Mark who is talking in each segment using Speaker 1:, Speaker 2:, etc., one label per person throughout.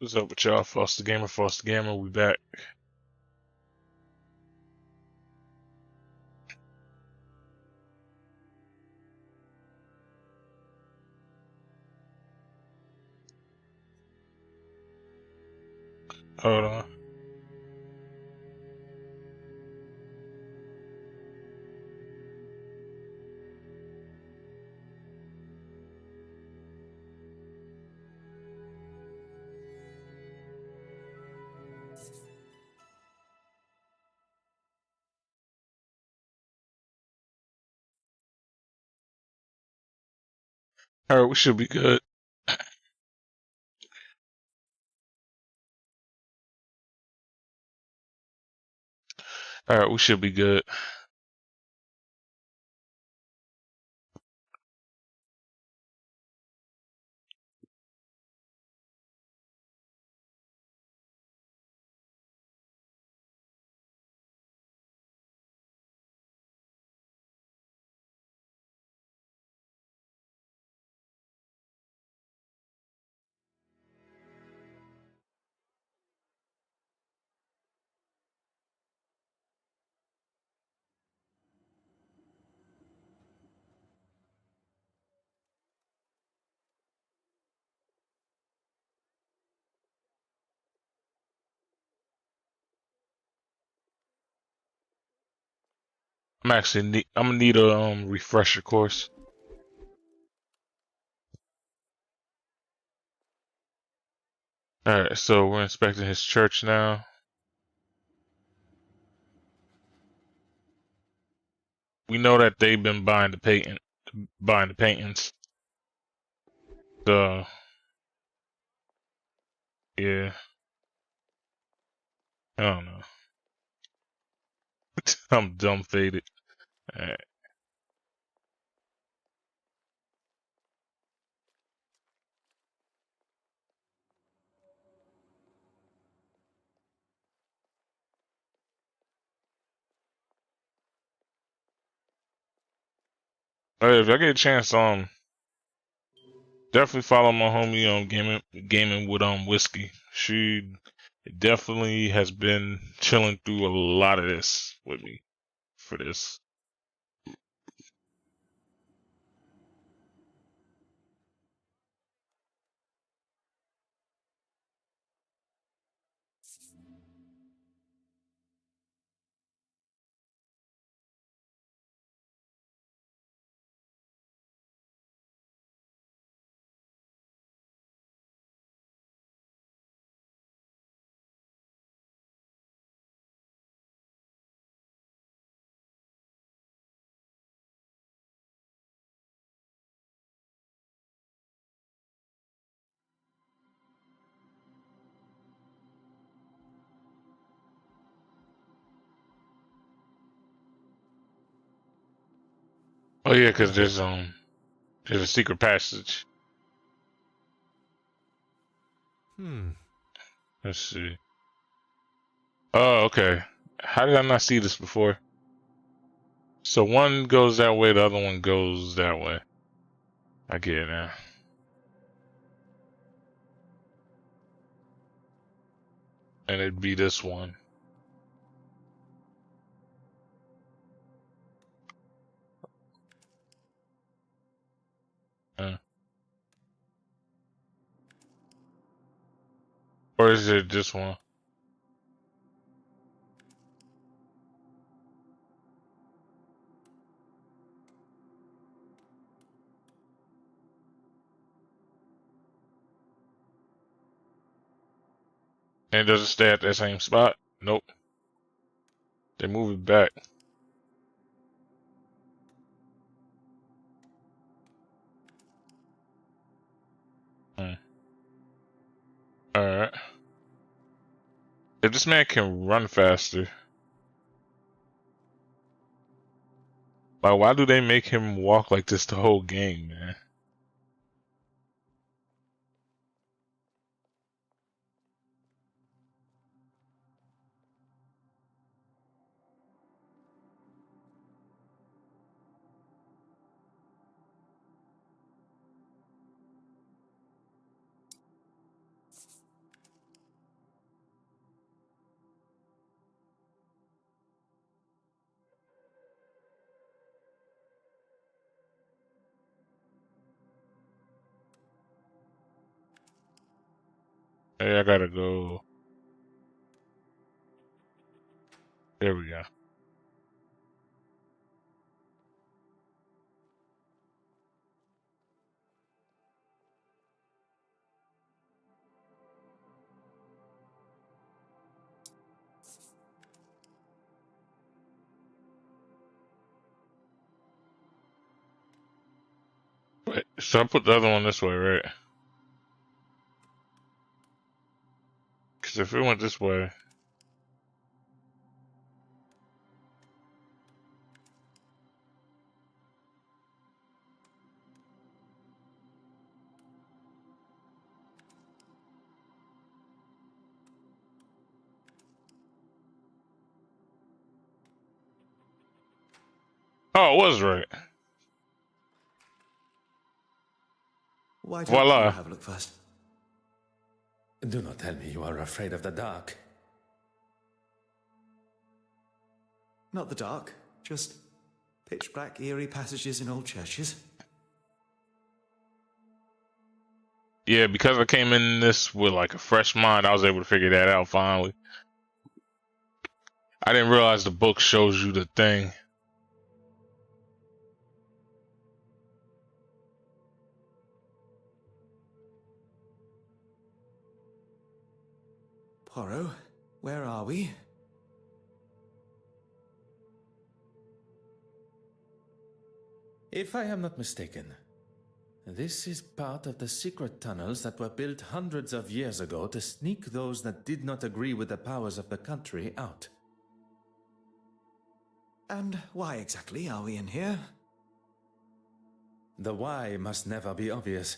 Speaker 1: What's up with y'all? Foster Gamer, we back. Hold on. Alright, we should be good. Alright, we should be good. I'm gonna need a refresher course. Alright, so we're inspecting his church now. We know that they've been buying the paintings. So yeah, I don't know. I'm dumb faded. Alright. If I get a chance, definitely follow my homie on gaming with whiskey. She definitely has been chilling through a lot of this with me for this. Oh yeah, because there's a secret passage. Let's see. Oh, okay. How did I not see this before? So one goes that way, the other one goes that way. I get it now. And it'd be this one. Or is it this one? And does it stay at that same spot? Nope. They move it back. Alright. If this man can run faster, why do they make him walk like this the whole game, man? Hey, I gotta go. There we go. Wait, so I put the other one this way, right? Because if it went this way. Oh, it was right.
Speaker 2: Why don't you
Speaker 1: Voila.
Speaker 2: have a look first?
Speaker 3: Do not tell me you are afraid of the dark.
Speaker 2: Not the dark, just pitch black, eerie passages in old churches.
Speaker 1: Yeah, because I came in this with like a fresh mind, I was able to figure that out finally. I didn't realize the book shows you the thing.
Speaker 2: Poirot, where are we?
Speaker 3: If I am not mistaken, this is part of the secret tunnels that were built hundreds of years ago to sneak those that did not agree with the powers of the country out.
Speaker 2: And why exactly are we in here?
Speaker 3: The why must never be obvious.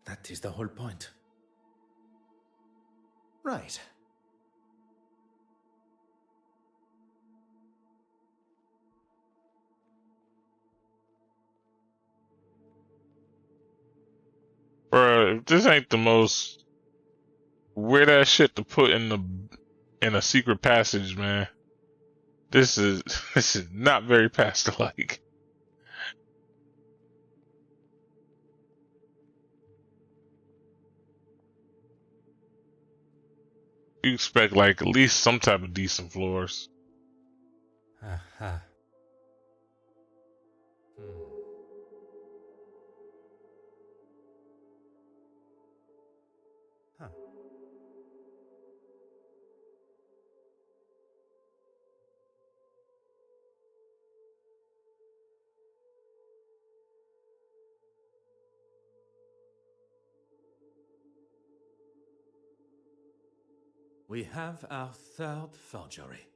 Speaker 3: That is the whole point.
Speaker 2: Right.
Speaker 1: Bruh, if this ain't the most weird ass shit to put in a secret passage, man. This is this is not very pastor like. You expect like at least some type of decent floors.
Speaker 3: Aha. Huh. We have our third forgery.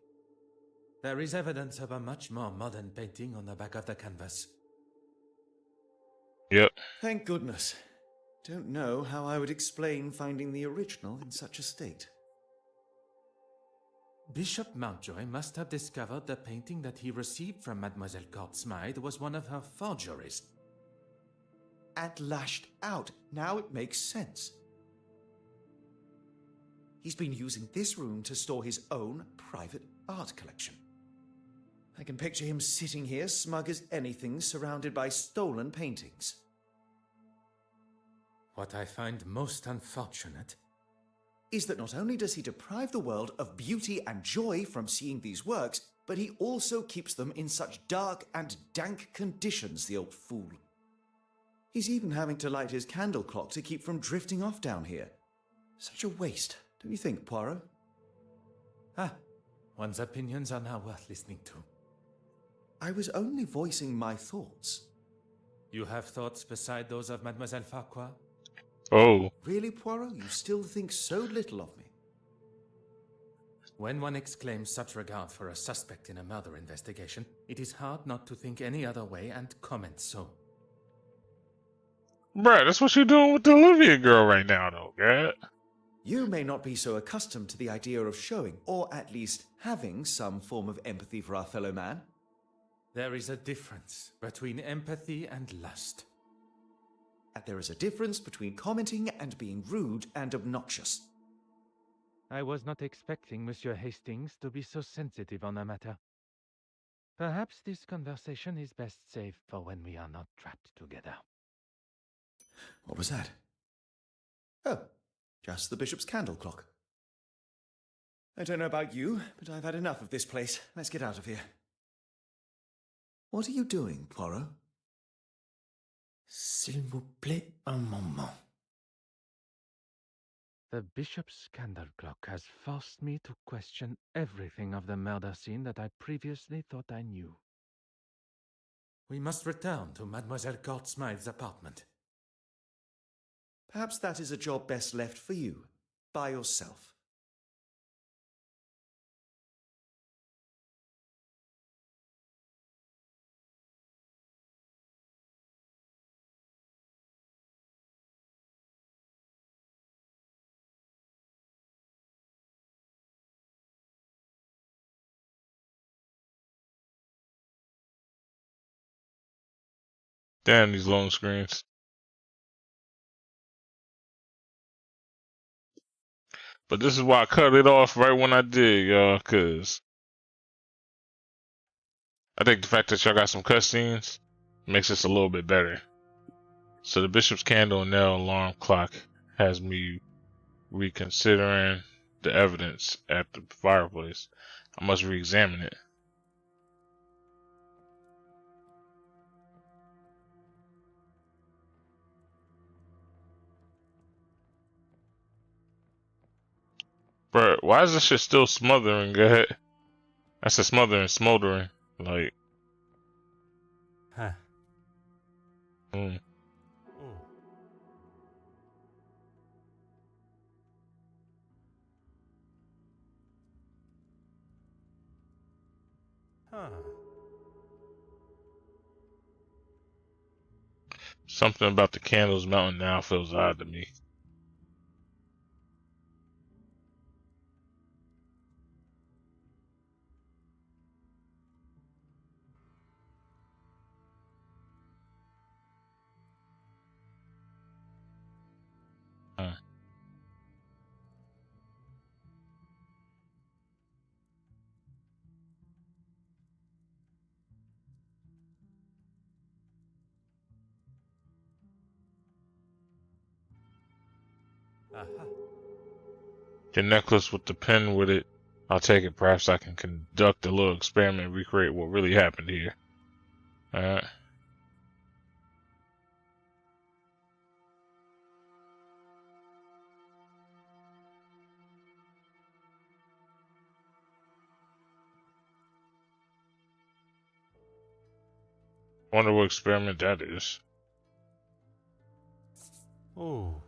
Speaker 3: There is evidence of a much more modern painting on the back of the canvas.
Speaker 1: Yep.
Speaker 2: Thank goodness. Don't know how I would explain finding the original in such a state.
Speaker 3: Bishop Mountjoy must have discovered the painting that he received from Mademoiselle Courtsmide was one of her forgeries.
Speaker 2: And lashed out. Now it makes sense. He's been using this room to store his own private art collection. I can picture him sitting here smug as anything, surrounded by stolen paintings.
Speaker 3: What I find most unfortunate
Speaker 2: Is that not only does he deprive the world of beauty and joy from seeing these works, but he also keeps them in such dark and dank conditions, the old fool. He's even having to light his candle clock to keep from drifting off down here. Such a waste, don't you think, Poirot?
Speaker 3: One's opinions are now worth listening to.
Speaker 2: I was only voicing my thoughts.
Speaker 3: You have thoughts beside those of Mademoiselle Farquhar?
Speaker 1: Oh.
Speaker 2: Really, Poirot? You still think so little of me?
Speaker 3: When one exclaims such regard for a suspect in a murder investigation, it is hard not to think any other way and comment so.
Speaker 1: Bruh, that's what you're doing with the Olivia girl right now though, God.
Speaker 2: You may not be so accustomed to the idea of showing, or at least having, some form of empathy for our fellow man.
Speaker 3: There is a difference between empathy and lust.
Speaker 2: And there is a difference between commenting and being rude and obnoxious.
Speaker 4: I was not expecting Monsieur Hastings to be so sensitive on the matter. Perhaps this conversation is best saved for when we are not trapped together.
Speaker 2: What was that? Oh, Just the bishop's candle clock. I don't know about you, but I've had enough of this place. Let's get out of here. What are you doing, Poirot?
Speaker 3: S'il vous plaît, un moment.
Speaker 4: The bishop's candle clock has forced me to question everything of the murder scene that I previously thought I knew.
Speaker 3: We must return to Mademoiselle Court Smythe's apartment.
Speaker 2: Perhaps that is a job best left for you, by yourself.
Speaker 1: Damn these long screens. But this is why I cut it off right when I did, y'all, cause I think the fact that y'all got some cutscenes makes this a little bit better. So the bishop's candle and nail alarm clock has me reconsidering the evidence at the fireplace. I must re-examine it. Bro, why is this shit still smothering? Go ahead. I said smothering, smoldering. Like,
Speaker 3: Huh.
Speaker 1: mm.
Speaker 3: Oh. Huh.
Speaker 1: Something about the candles melting now feels odd to me. Huh.
Speaker 3: Aha.
Speaker 1: The necklace with the pin with it. I'll take it. Perhaps I can conduct a little experiment and recreate what really happened here. Alright. Wonder what experiment that is.
Speaker 3: Oh.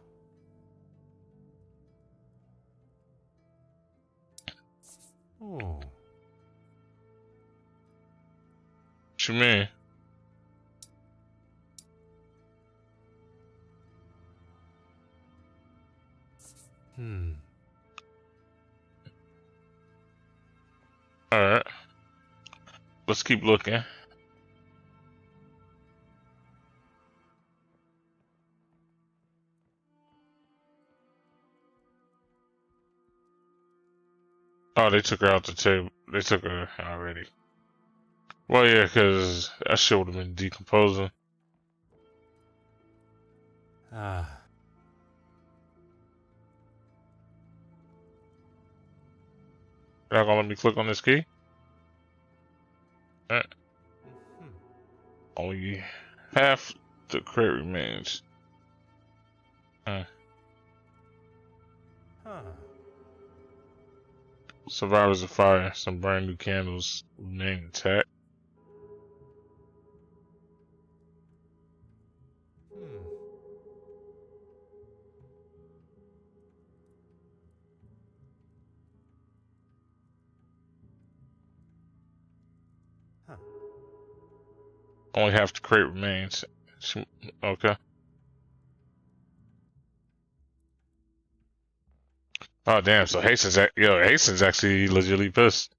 Speaker 3: Oh.
Speaker 1: What you mean?
Speaker 3: Hmm.
Speaker 1: Alright. Let's keep looking. Oh, they took her out the table. They took her already. Well, yeah, because that shit would have been decomposing.
Speaker 3: Ah.
Speaker 1: You're not gonna let me click on this key? Alright.
Speaker 3: Hmm.
Speaker 1: Only half the crate remains.
Speaker 3: Huh.
Speaker 1: Survivors of fire. Some brand new candles remain intact.
Speaker 3: Hmm. Huh.
Speaker 1: Only half the crate remains. Okay. Oh damn! So Hastings actually legitimately pissed.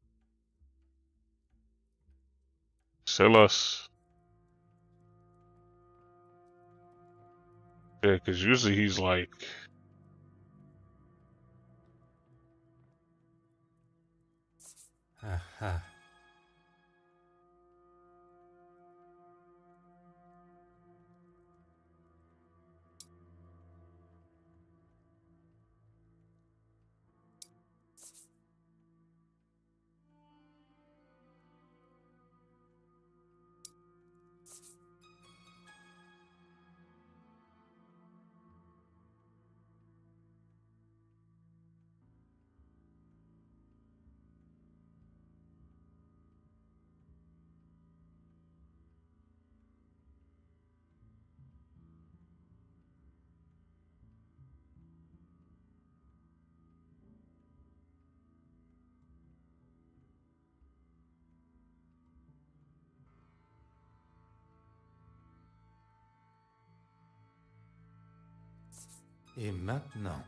Speaker 1: Sell us. Yeah, because usually he's like,
Speaker 3: Aha. Et maintenant?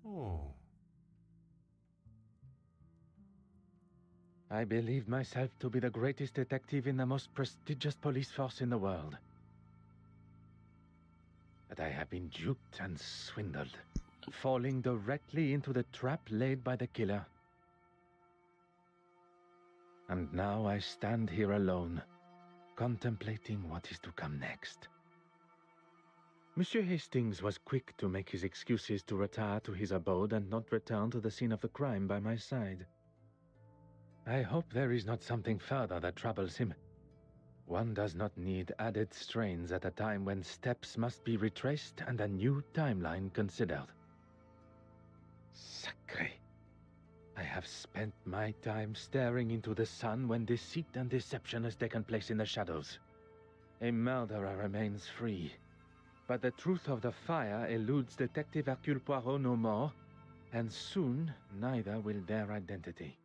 Speaker 3: Oh.
Speaker 4: I believed myself to be the greatest detective in the most prestigious police force in the world. But I have been duped and swindled, falling directly into the trap laid by the killer. And now I stand here alone, contemplating what is to come next. Monsieur Hastings was quick to make his excuses to retire to his abode and not return to the scene of the crime by my side. I hope there is not something further that troubles him. One does not need added strains at a time when steps must be retraced and a new timeline considered. Sacré. I have spent my time staring into the sun when deceit and deception has taken place in the shadows. A murderer remains free, but the truth of the fire eludes Detective Hercule Poirot no more, and soon neither will their identity.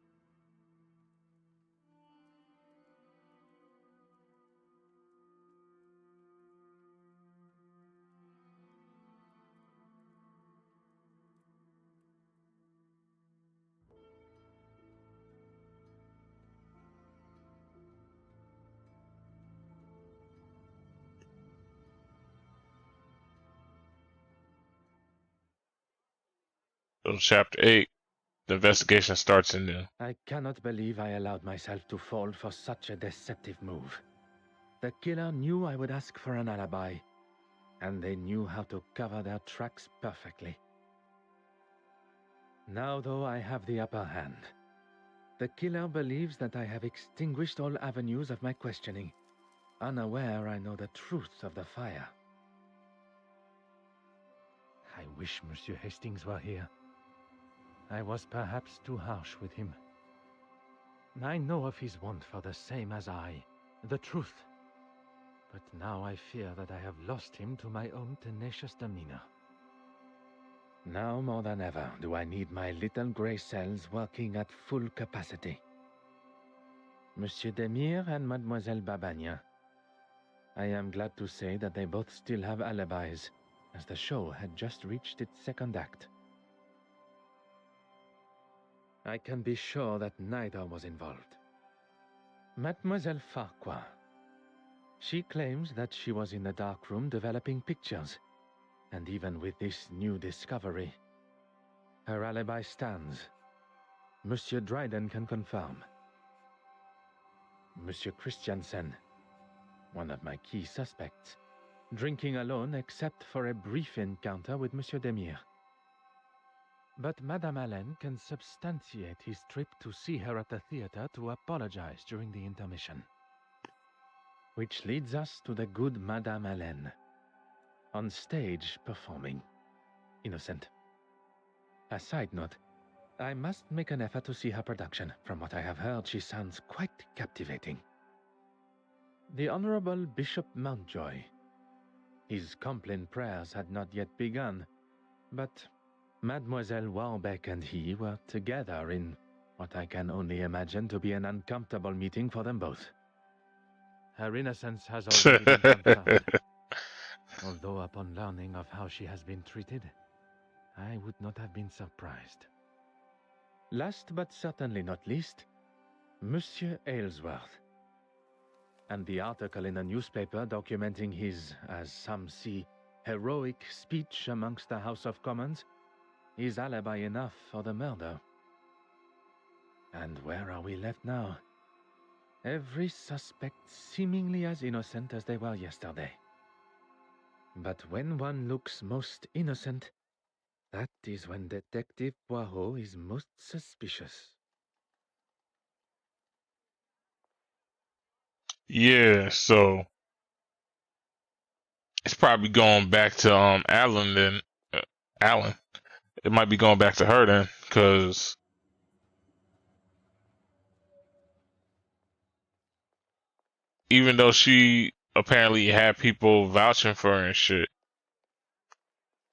Speaker 1: So chapter 8, the investigation starts anew.
Speaker 4: I cannot believe I allowed myself to fall for such a deceptive move. The killer knew I would ask for an alibi, and they knew how to cover their tracks perfectly. Now, though, I have the upper hand. The killer believes that I have extinguished all avenues of my questioning, unaware I know the truth of the fire. I wish Monsieur Hastings were here. I was perhaps too harsh with him. I know of his want for the same as I, the truth. But now I fear that I have lost him to my own tenacious demeanor. Now more than ever do I need my little grey cells working at full capacity. Monsieur Demire and Mademoiselle Babagna. I am glad to say that they both still have alibis, as the show had just reached its second act. I can be sure that neither was involved. Mademoiselle Farquhar. She claims that she was in the dark room developing pictures, and even with this new discovery, her alibi stands. Monsieur Dryden can confirm. Monsieur Christiansen, one of my key suspects, drinking alone except for a brief encounter with Monsieur Demire. But Madame Allen can substantiate his trip to see her at the theater to apologize during the intermission. Which leads us to the good Madame Allen, on stage performing. Innocent. A side note, I must make an effort to see her production. From what I have heard, she sounds quite captivating. The Honorable Bishop Mountjoy. His Compline prayers had not yet begun, but Mademoiselle Warbeck and he were together in what I can only imagine to be an uncomfortable meeting for them both. Her innocence has already been confirmed, although upon learning of how she has been treated, I would not have been surprised. Last but certainly not least, Monsieur Aylesworth, and the article in the newspaper documenting his, as some see, heroic speech amongst the House of Commons is alibi enough for the murder. And where are we left now? Every suspect seemingly as innocent as they were yesterday. But when one looks most innocent, that is when Detective Poirot is most suspicious.
Speaker 1: Yeah, so it's probably going back to Alan then. Alan. It might be going back to her then, because even though she apparently had people vouching for her and shit,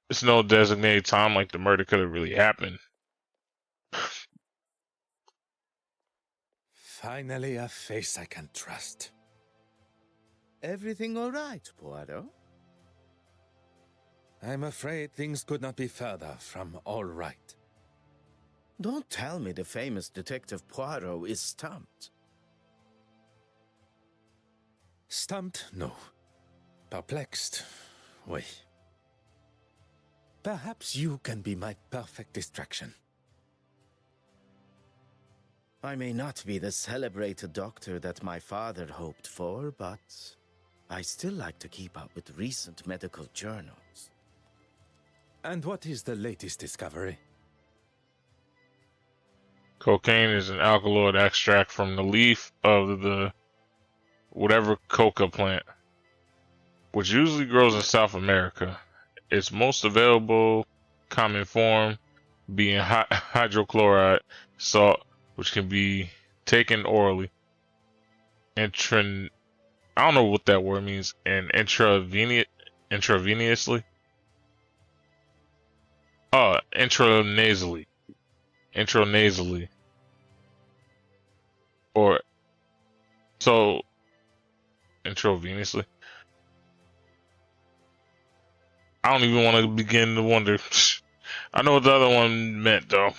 Speaker 1: it's no designated time like the murder could have really happened.
Speaker 3: Finally, a face I can trust.
Speaker 5: Everything all right, Poirot?
Speaker 3: I'm afraid things could not be further from all right.
Speaker 5: Don't tell me the famous Detective Poirot is stumped.
Speaker 3: Stumped? No. Perplexed? Oui. Perhaps you can be my perfect distraction.
Speaker 5: I may not be the celebrated doctor that my father hoped for, but I still like to keep up with recent medical journals.
Speaker 3: And what is the latest discovery?
Speaker 1: Cocaine is an alkaloid extract from the leaf of the whatever coca plant, which usually grows in South America. Its most available common form being hydrochloride salt, which can be taken orally. I don't know what that word means. And intravenously. Oh, intranasally. Intranasally. Or so intravenously. I don't even want to begin to wonder. I know what the other one meant though.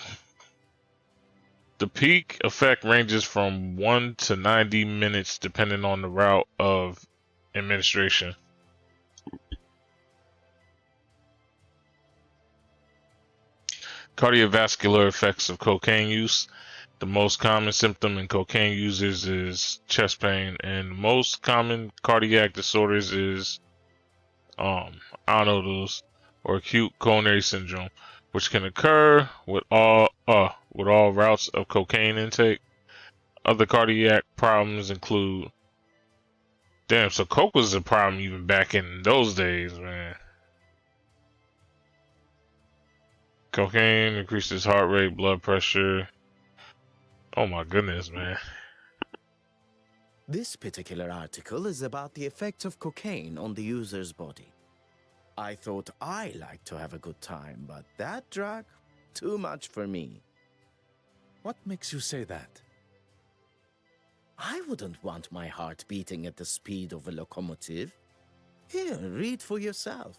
Speaker 1: The peak effect ranges from 1 to 90 minutes depending on the route of administration. Cardiovascular effects of cocaine use. The most common symptom in cocaine users is chest pain, and the most common cardiac disorders is I don't know those, or acute coronary syndrome, which can occur with all routes of cocaine intake. Other cardiac problems include, damn, so coke was a problem even back in those days, man. Cocaine increases heart rate, blood pressure. Oh my goodness, man.
Speaker 5: This particular article is about the effect of cocaine on the user's body. I thought I liked to have a good time, but that drug, too much for me.
Speaker 3: What makes you say that?
Speaker 5: I wouldn't want my heart beating at the speed of a locomotive. Here, read for yourself.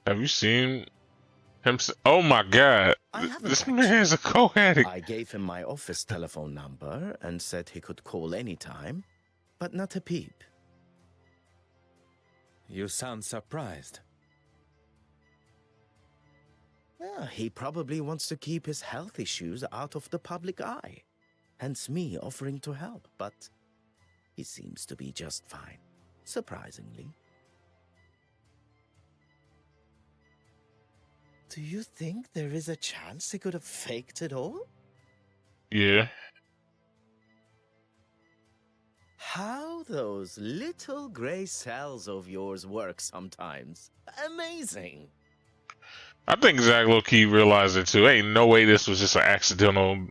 Speaker 1: Have you seen him? Oh my god. This man is a co-addict.
Speaker 5: I gave him my office telephone number and said he could call anytime, but not a peep.
Speaker 3: You sound surprised.
Speaker 5: Well, he probably wants to keep his health issues out of the public eye. Hence me offering to help, but he seems to be just fine, surprisingly. Do you think there is a chance he could have faked it all?
Speaker 1: Yeah.
Speaker 5: How those little gray cells of yours work sometimes. Amazing.
Speaker 1: I think Zach low-key realized it too. Ain't no way this was just an accidental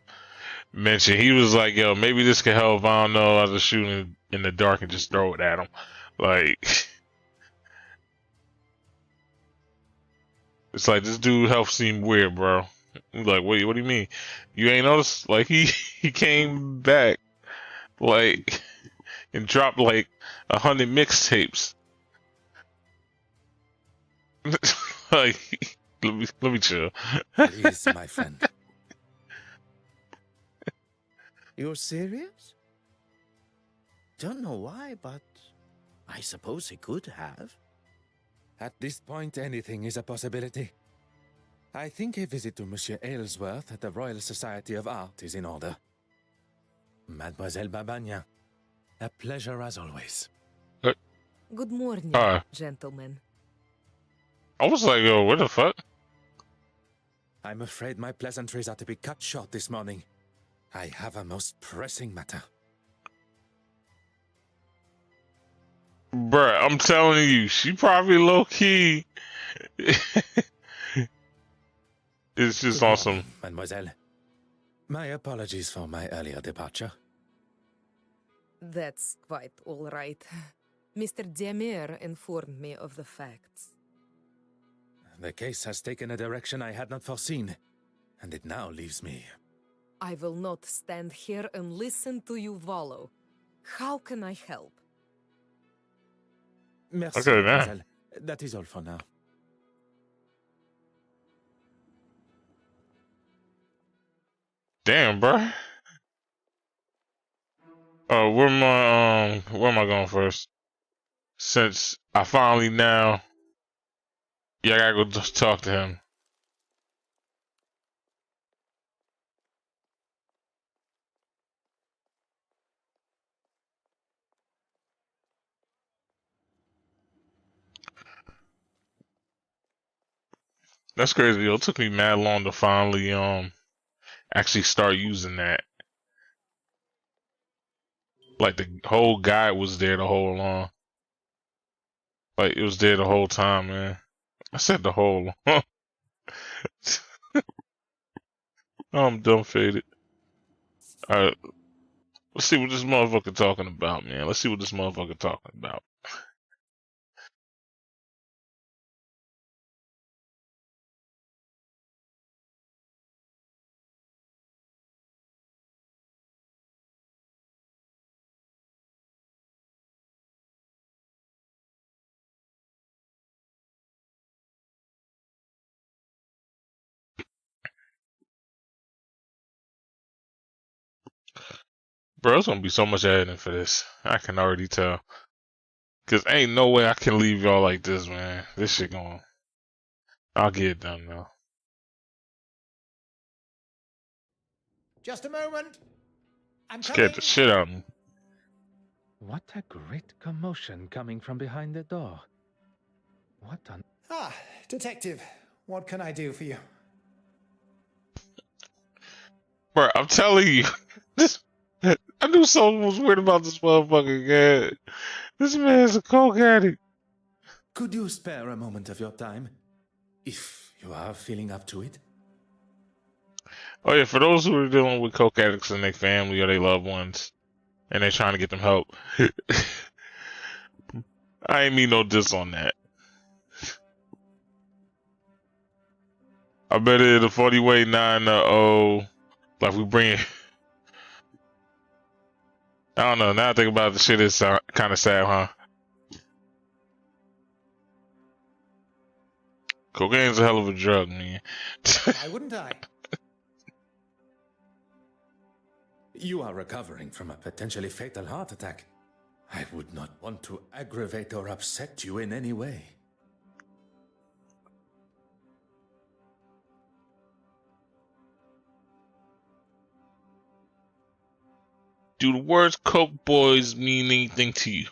Speaker 1: mention. He was like, yo, maybe this could help. I don't know. I'll just shoot him in the dark and just throw it at him. Like, it's like, this dude health seemed weird, bro. He's like, wait, what do you mean? You ain't noticed? Like, he came back, like, and dropped like 100 mixtapes. Like, let me chill.
Speaker 3: Please, my friend.
Speaker 5: You're serious? Don't know why, but I suppose he could have.
Speaker 3: At this point, anything is a possibility. I think a visit to Monsieur Aylesworth at the Royal Society of Art is in order. Mademoiselle Babagna, a pleasure as always.
Speaker 6: Good morning, gentlemen.
Speaker 1: I was like, yo, what the fuck?
Speaker 3: I'm afraid my pleasantries are to be cut short this morning. I have a most pressing matter.
Speaker 1: Bruh, I'm telling you, she probably low-key. It's just awesome.
Speaker 3: Mademoiselle, my apologies for my earlier departure.
Speaker 6: That's quite all right. Mr. Demir informed me of the facts.
Speaker 3: The case has taken a direction I had not foreseen. and it now leaves me.
Speaker 6: I will not stand here and listen to you wallow. How can I help?
Speaker 3: Merci,
Speaker 1: Okay, now.
Speaker 3: mademoiselle. That is all for now.
Speaker 1: Damn, bro. Where am I going first? Since I finally now, yeah, I gotta go just talk to him. That's crazy, yo. It took me mad long to finally actually start using that. Like the whole guide was there the whole long. Like it was there the whole time, man. I said the whole. I'm dumb faded. Alright, let's see what this motherfucker talking about, man. Let's see what this motherfucker talking about. Bro, there's gonna be so much editing for this. I can already tell. Cause ain't no way I can leave y'all like this, man. This shit going. I'll get it done now.
Speaker 2: Just a moment. I'm
Speaker 1: Scared the shit out of me.
Speaker 4: What a great commotion coming from behind the door. What on...
Speaker 7: Ah, detective. What can I do for you?
Speaker 1: Bro, I'm telling you. This. I knew something was weird about this motherfucker, man. This man's a coke addict.
Speaker 3: Could you spare a moment of your time? If you are feeling up to it?
Speaker 1: Oh yeah, for those who are dealing with coke addicts and their family or their loved ones, and they're trying to get them help, I ain't mean no diss on that. I bet it the 40 way 9 like we bring it. I don't know. Now I think about it, the shit is kind of sad, huh? Cocaine's a hell of a drug, man.
Speaker 7: Why wouldn't I?
Speaker 3: You are recovering from a potentially fatal heart attack. I would not want to aggravate or upset you in any way.
Speaker 1: Do the words Coke Boys mean anything to you?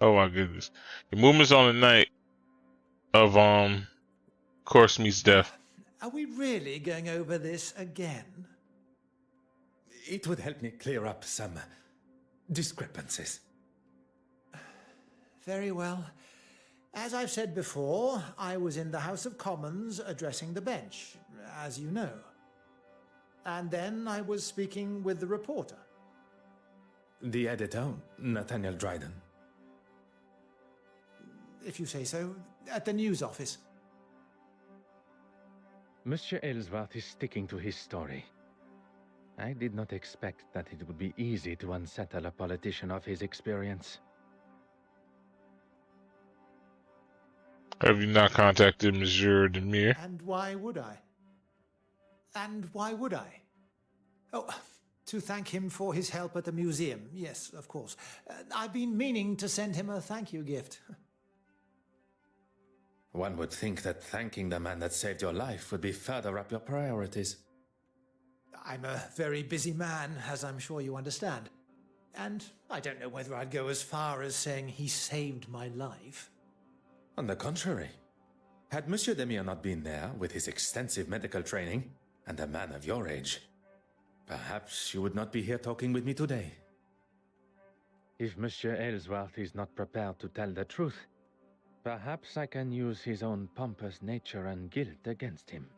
Speaker 1: Oh my goodness. Your movements on the night of Course Meets Death.
Speaker 7: Are we really going over this again?
Speaker 3: It would help me clear up some discrepancies.
Speaker 7: Very well. As I've said before, I was in the House of Commons addressing the bench, as you know. And then I was speaking with the reporter.
Speaker 3: The editor, Nathaniel Dryden.
Speaker 7: If you say so, at the news office.
Speaker 4: Monsieur Ellsworth is sticking to his story. I did not expect that it would be easy to unsettle a politician of his experience.
Speaker 1: Have you not contacted Monsieur Demir?
Speaker 7: And why would I? And why would I? Oh, to thank him for his help at the museum. Yes, of course. I've been meaning to send him a thank you gift.
Speaker 3: One would think that thanking the man that saved your life would be further up your priorities.
Speaker 7: I'm a very busy man, as I'm sure you understand. And I don't know whether I'd go as far as saying he saved my life.
Speaker 3: On the contrary, had Monsieur Demir not been there with his extensive medical training, and a man of your age, perhaps you would not be here talking with me today.
Speaker 4: If Monsieur Ellsworth is not prepared to tell the truth, perhaps I can use his own pompous nature and guilt against him.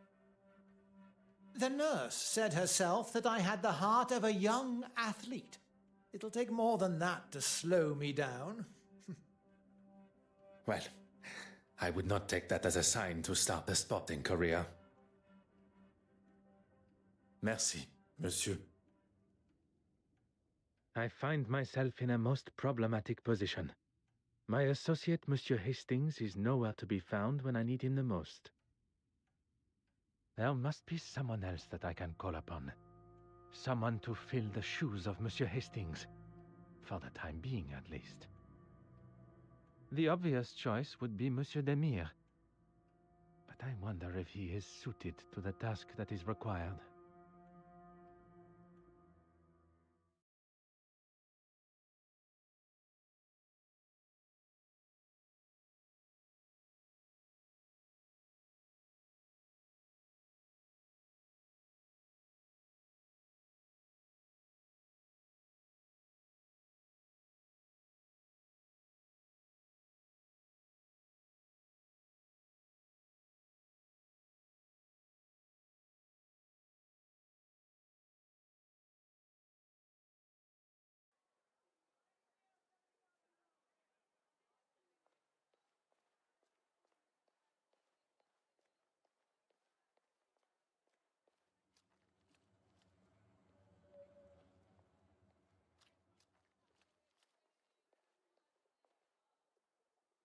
Speaker 7: The nurse said herself that I had the heart of a young athlete. It'll take more than that to slow me down.
Speaker 3: Well, I would not take that as a sign to start a sporting career. Merci, monsieur.
Speaker 4: I find myself in a most problematic position. My associate, Monsieur Hastings, is nowhere to be found when I need him the most. There must be someone else that I can call upon. Someone to fill the shoes of Monsieur Hastings. For the time being, at least. The obvious choice would be Monsieur Demire. But I wonder if he is suited to the task that is required.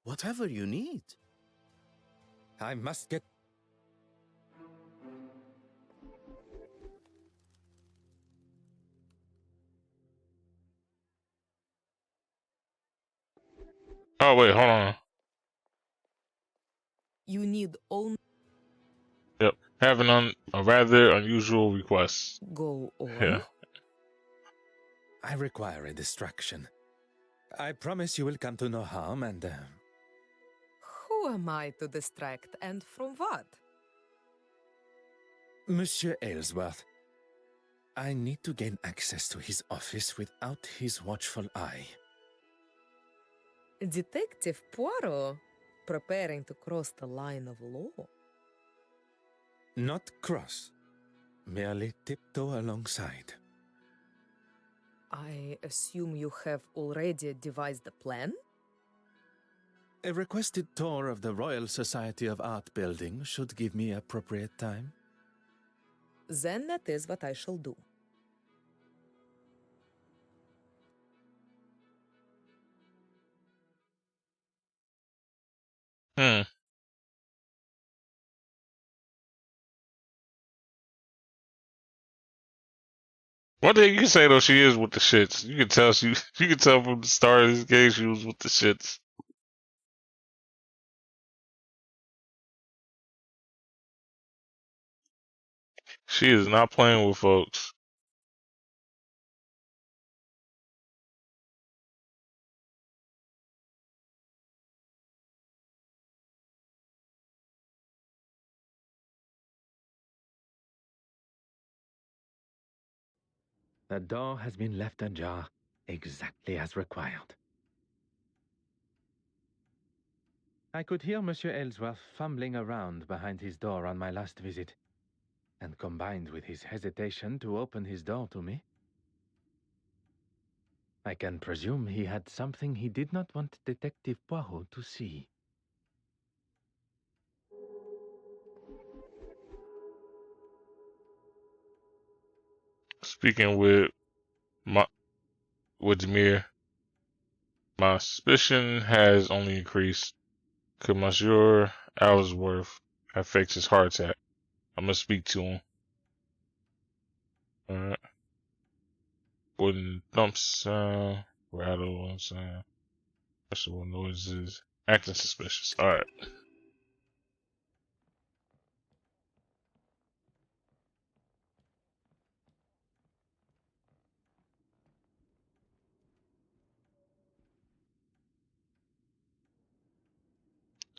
Speaker 5: Whatever you need.
Speaker 3: I must get...
Speaker 1: Oh wait, hold on.
Speaker 6: You need only
Speaker 1: Yep, have a rather unusual request.
Speaker 6: go on.
Speaker 1: Yeah.
Speaker 3: I require a distraction. I promise you will come to no harm and...
Speaker 6: Who am I to distract, and from what?
Speaker 3: Monsieur Aylesworth, I need to gain access to his office without his watchful eye.
Speaker 6: Detective Poirot, preparing to cross the line of law.
Speaker 3: Not cross, merely tiptoe alongside.
Speaker 6: I assume you have already devised a plan?
Speaker 3: A requested tour of the Royal Society of Art building should give me appropriate time.
Speaker 6: Then that is what I shall do.
Speaker 1: Hmm. One thing you can say though, she is with the shits. You can tell you can tell from the start of this game she was with the shits. She is not playing with folks.
Speaker 4: The door has been left ajar, exactly as required. I could hear Monsieur Aylesworth fumbling around behind his door on my last visit, and combined with his hesitation to open his door to me, I can presume he had something he did not want Detective Poirot to see.
Speaker 1: Speaking with Demir, my suspicion has only increased. Could Monsieur Ellsworth have faked his heart attack? I'm gonna speak to him. Alright. Wooden thump sound, rattle sound, questionable noises, acting suspicious. Alright.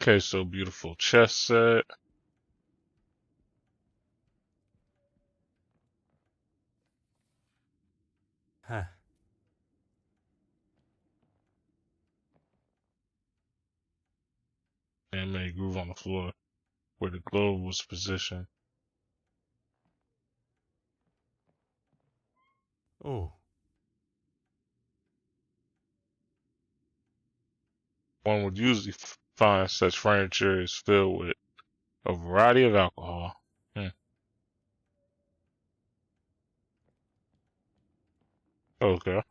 Speaker 1: Okay, so beautiful chess set.
Speaker 8: Huh.
Speaker 1: And a groove on the floor where the globe was positioned.
Speaker 8: Oh.
Speaker 1: One would usually find such furniture is filled with a variety of alcohol. Okay.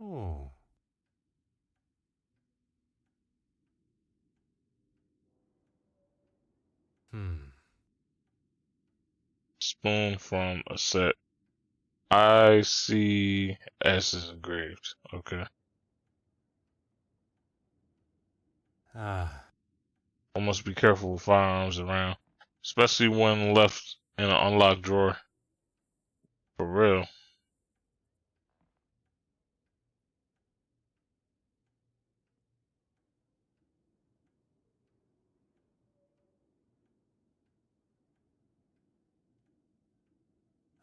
Speaker 8: Oh.
Speaker 1: Spoon from a set. I see S is engraved. Okay.
Speaker 8: Ah.
Speaker 1: I must be careful with firearms around, especially when left in an unlocked drawer. For real.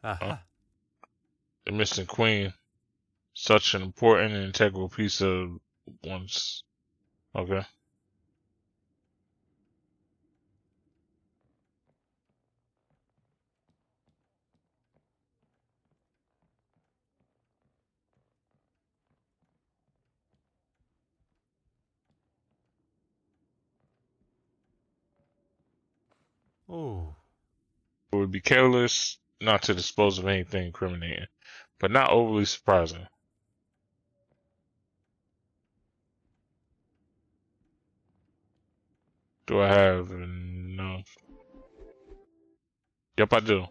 Speaker 1: Huh?
Speaker 8: Aha.
Speaker 1: The missing queen. Such an important and integral piece of one's. Okay.
Speaker 8: Oh.
Speaker 1: It would be careless not to dispose of anything incriminating, but not overly surprising. Do I have enough? Yep, I do.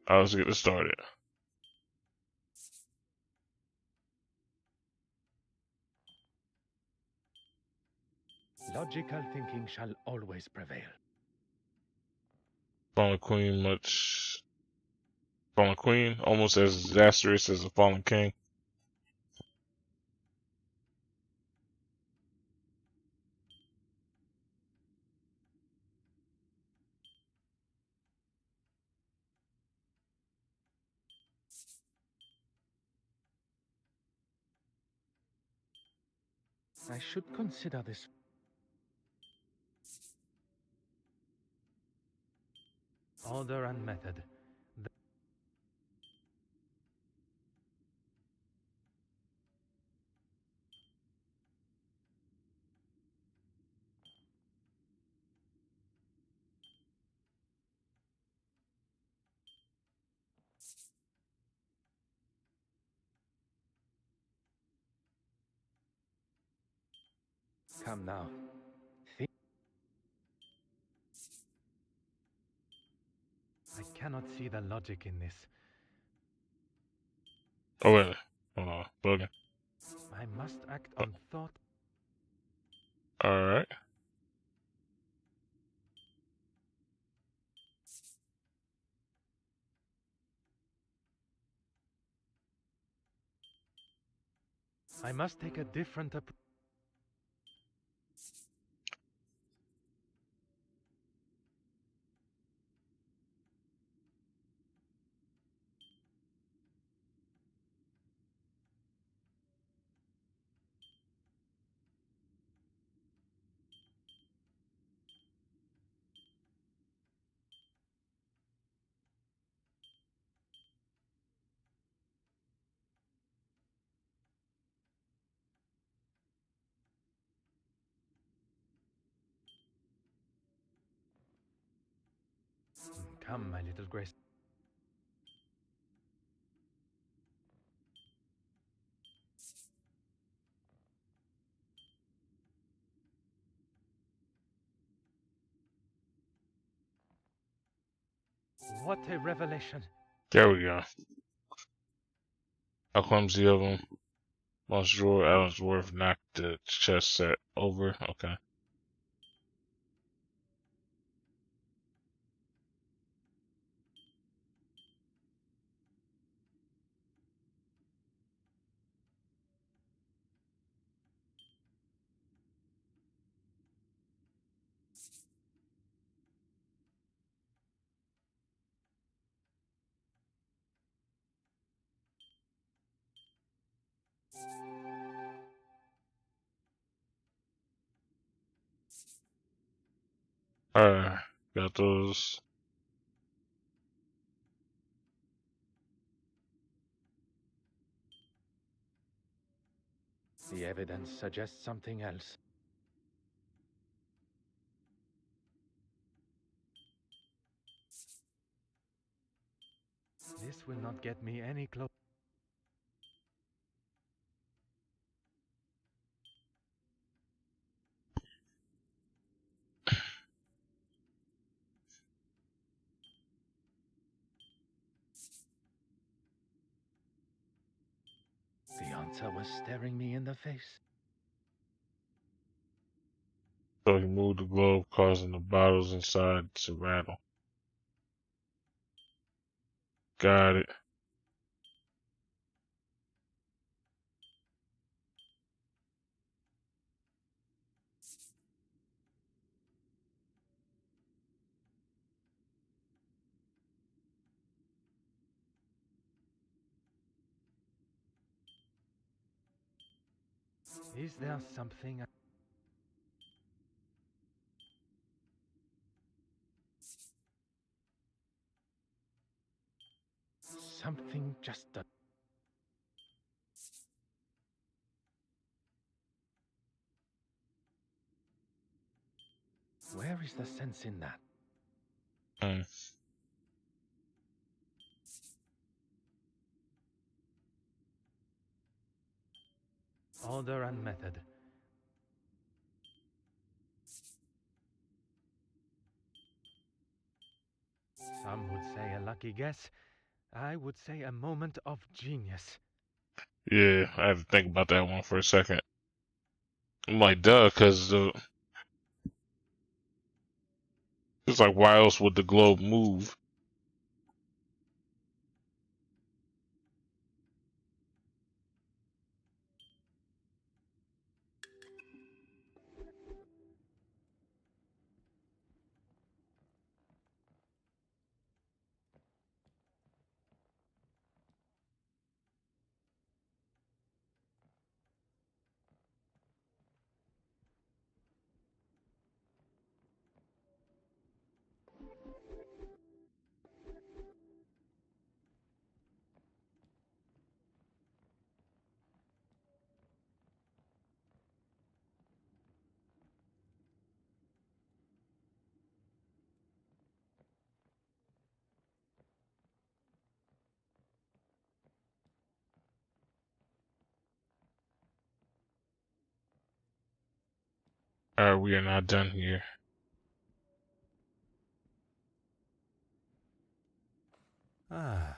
Speaker 1: Let's get this started.
Speaker 4: Logical thinking shall always prevail.
Speaker 1: Fallen queen, almost as disastrous as a fallen king.
Speaker 4: I should consider this. Order and method. Come now. Think. I cannot see the logic in this.
Speaker 1: Oh, wait. Hold on. Bugging.
Speaker 4: I must act on thought.
Speaker 1: Alright.
Speaker 4: I must take a different approach. Come, my little grace. What a revelation.
Speaker 1: There we go. How clumsy of him. Monsieur Allensworth knocked the chess set over. Okay. Alright. Got those.
Speaker 4: The evidence suggests something else. This will not get me any closer. The answer was staring me in the face.
Speaker 1: So he moved the globe, causing the bottles inside to rattle. Got it.
Speaker 4: Is there something? Something just. Where is the sense in that?
Speaker 1: Hmm.
Speaker 4: Order and method. Some would say a lucky guess. I would say a moment of genius.
Speaker 1: Yeah, I had to think about that one for a second. I'm like, duh, because it's like, why else would the globe move? Alright, we are not done here.
Speaker 8: Ah.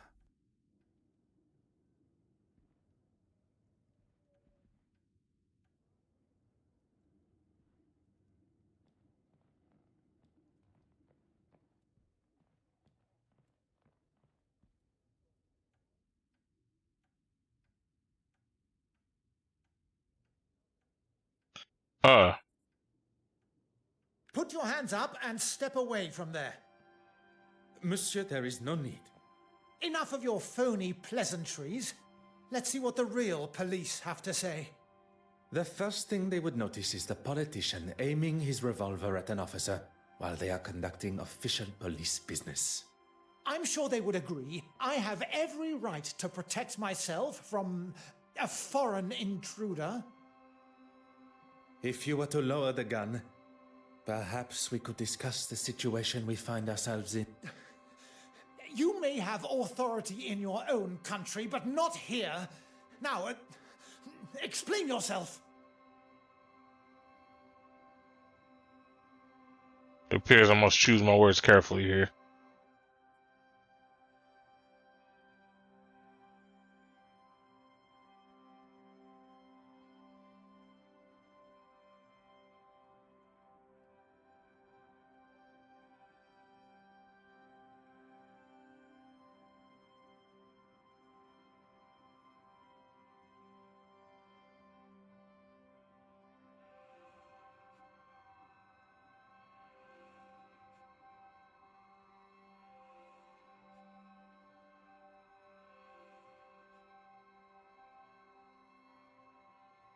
Speaker 1: Ah,
Speaker 7: Put your hands up and step away from there.
Speaker 3: Monsieur, there is no need.
Speaker 7: Enough of your phony pleasantries. Let's see what the real police have to say.
Speaker 3: The first thing they would notice is the politician aiming his revolver at an officer while they are conducting official police business.
Speaker 7: I'm sure they would agree. I have every right to protect myself from a foreign intruder.
Speaker 3: If you were to lower the gun, perhaps we could discuss the situation we find ourselves in.
Speaker 7: You may have authority in your own country, but not here. Now, explain yourself.
Speaker 1: it appears I must choose my words carefully here.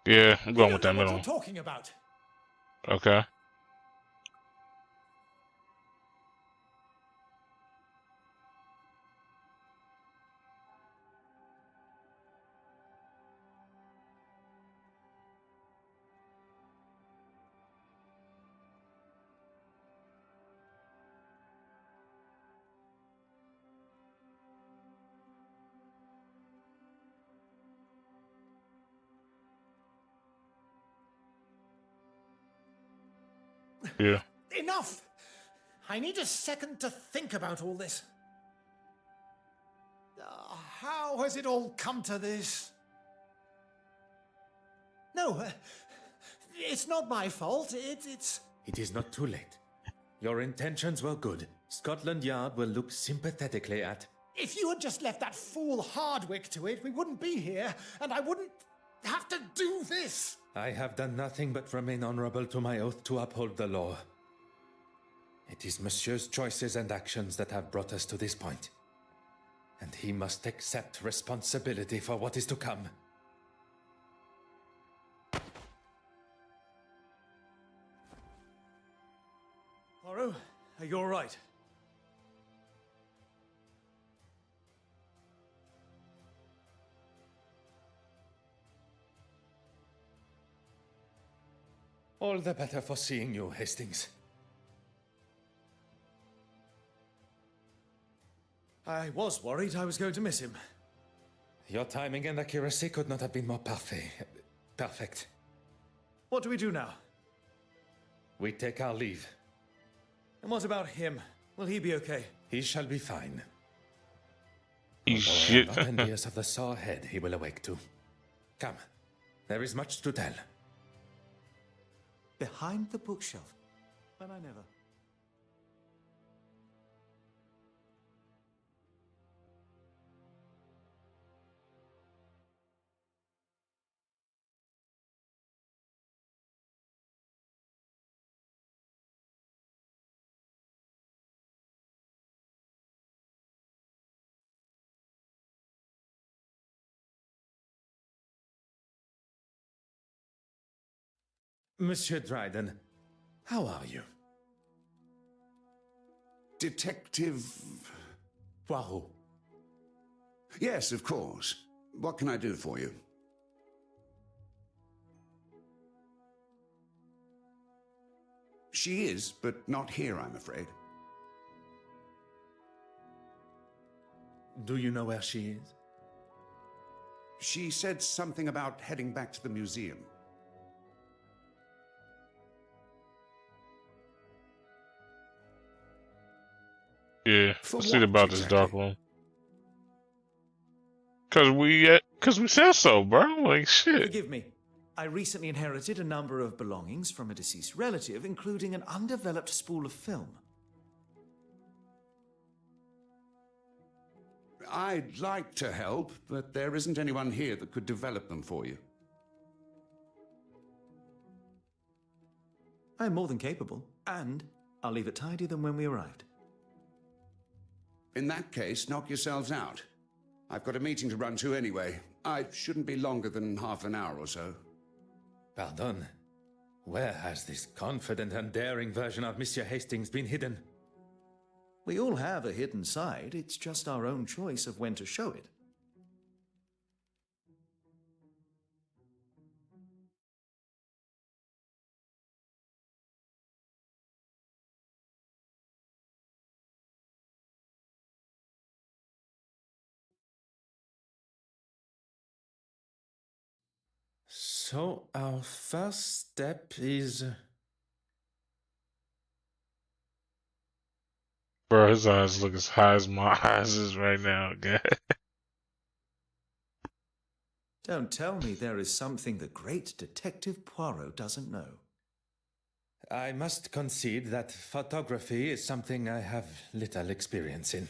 Speaker 1: Yeah, I'm going
Speaker 7: You
Speaker 1: with
Speaker 7: don't
Speaker 1: that
Speaker 7: know what
Speaker 1: middle.
Speaker 7: you're talking about.
Speaker 1: Okay. Yeah.
Speaker 7: Enough! I need a second to think about all this. How has it all come to this? No, it's not my fault. It's...
Speaker 3: It is not too late. Your intentions were good. Scotland Yard will look sympathetically at...
Speaker 7: If you had just left that fool Hardwick to it, we wouldn't be here, and I wouldn't have to do this.
Speaker 3: I have done nothing but remain honorable to my oath to uphold the law. It is Monsieur's choices and actions that have brought us to this point. And he must accept responsibility for what is to come.
Speaker 2: Poirot, are you all right?
Speaker 3: All the better for seeing you, Hastings.
Speaker 2: I was worried I was going to miss him.
Speaker 3: Your timing and accuracy could not have been more perfect.
Speaker 2: What do we do now?
Speaker 3: We take our leave.
Speaker 2: And what about him? Will he be okay?
Speaker 3: He shall be fine.
Speaker 1: Shit.
Speaker 3: Not envious of the sore head he will awake to. Come, there is much to tell.
Speaker 2: Behind the bookshelf. But I never.
Speaker 3: Monsieur Dryden, how are you?
Speaker 9: Detective...
Speaker 3: Poirot.
Speaker 9: Yes, of course. What can I do for you? She is, but not here, I'm afraid.
Speaker 3: Do you know where she is?
Speaker 9: She said something about heading back to the museum.
Speaker 1: Yeah,
Speaker 9: For
Speaker 1: let's see
Speaker 9: what,
Speaker 1: about this
Speaker 9: exactly?
Speaker 1: dark room. Cause we said so, bro. Like shit.
Speaker 2: Forgive me. I recently inherited a number of belongings from a deceased relative, including an undeveloped spool of film.
Speaker 9: I'd like to help, but there isn't anyone here that could develop them for you.
Speaker 2: I am more than capable, and I'll leave it tidier than when we arrived.
Speaker 9: In that case, knock yourselves out. I've got a meeting to run to anyway. I shouldn't be longer than half an hour or so.
Speaker 3: Pardon. Where has this confident and daring version of Monsieur Hastings been hidden?
Speaker 2: We all have a hidden side. It's just our own choice of when to show it.
Speaker 3: So, our first step is...
Speaker 1: Bro, his eyes look as high as my eyes is right now, guy.
Speaker 2: Don't tell me there is something the great Detective Poirot doesn't know.
Speaker 3: I must concede that photography is something I have little experience in.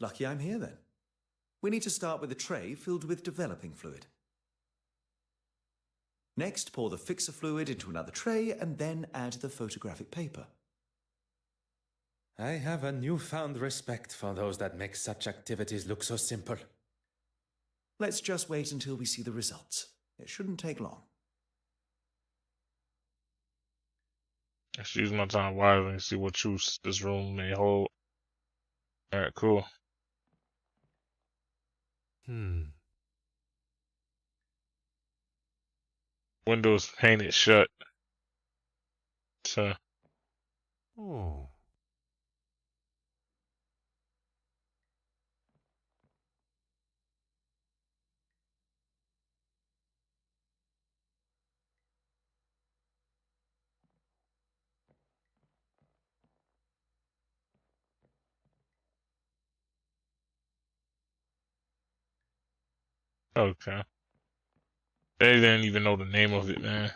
Speaker 2: Lucky I'm here then. We need to start with a tray filled with developing fluid. Next, pour the fixer fluid into another tray and then add the photographic paper.
Speaker 3: I have a newfound respect for those that make such activities look so simple.
Speaker 2: Let's just wait until we see the results. It shouldn't take long.
Speaker 1: I should use my time wisely and see what truths this room may hold. Alright, cool. Windows painted shut. So
Speaker 8: Oh.
Speaker 1: Okay. They didn't even know the name of it, man.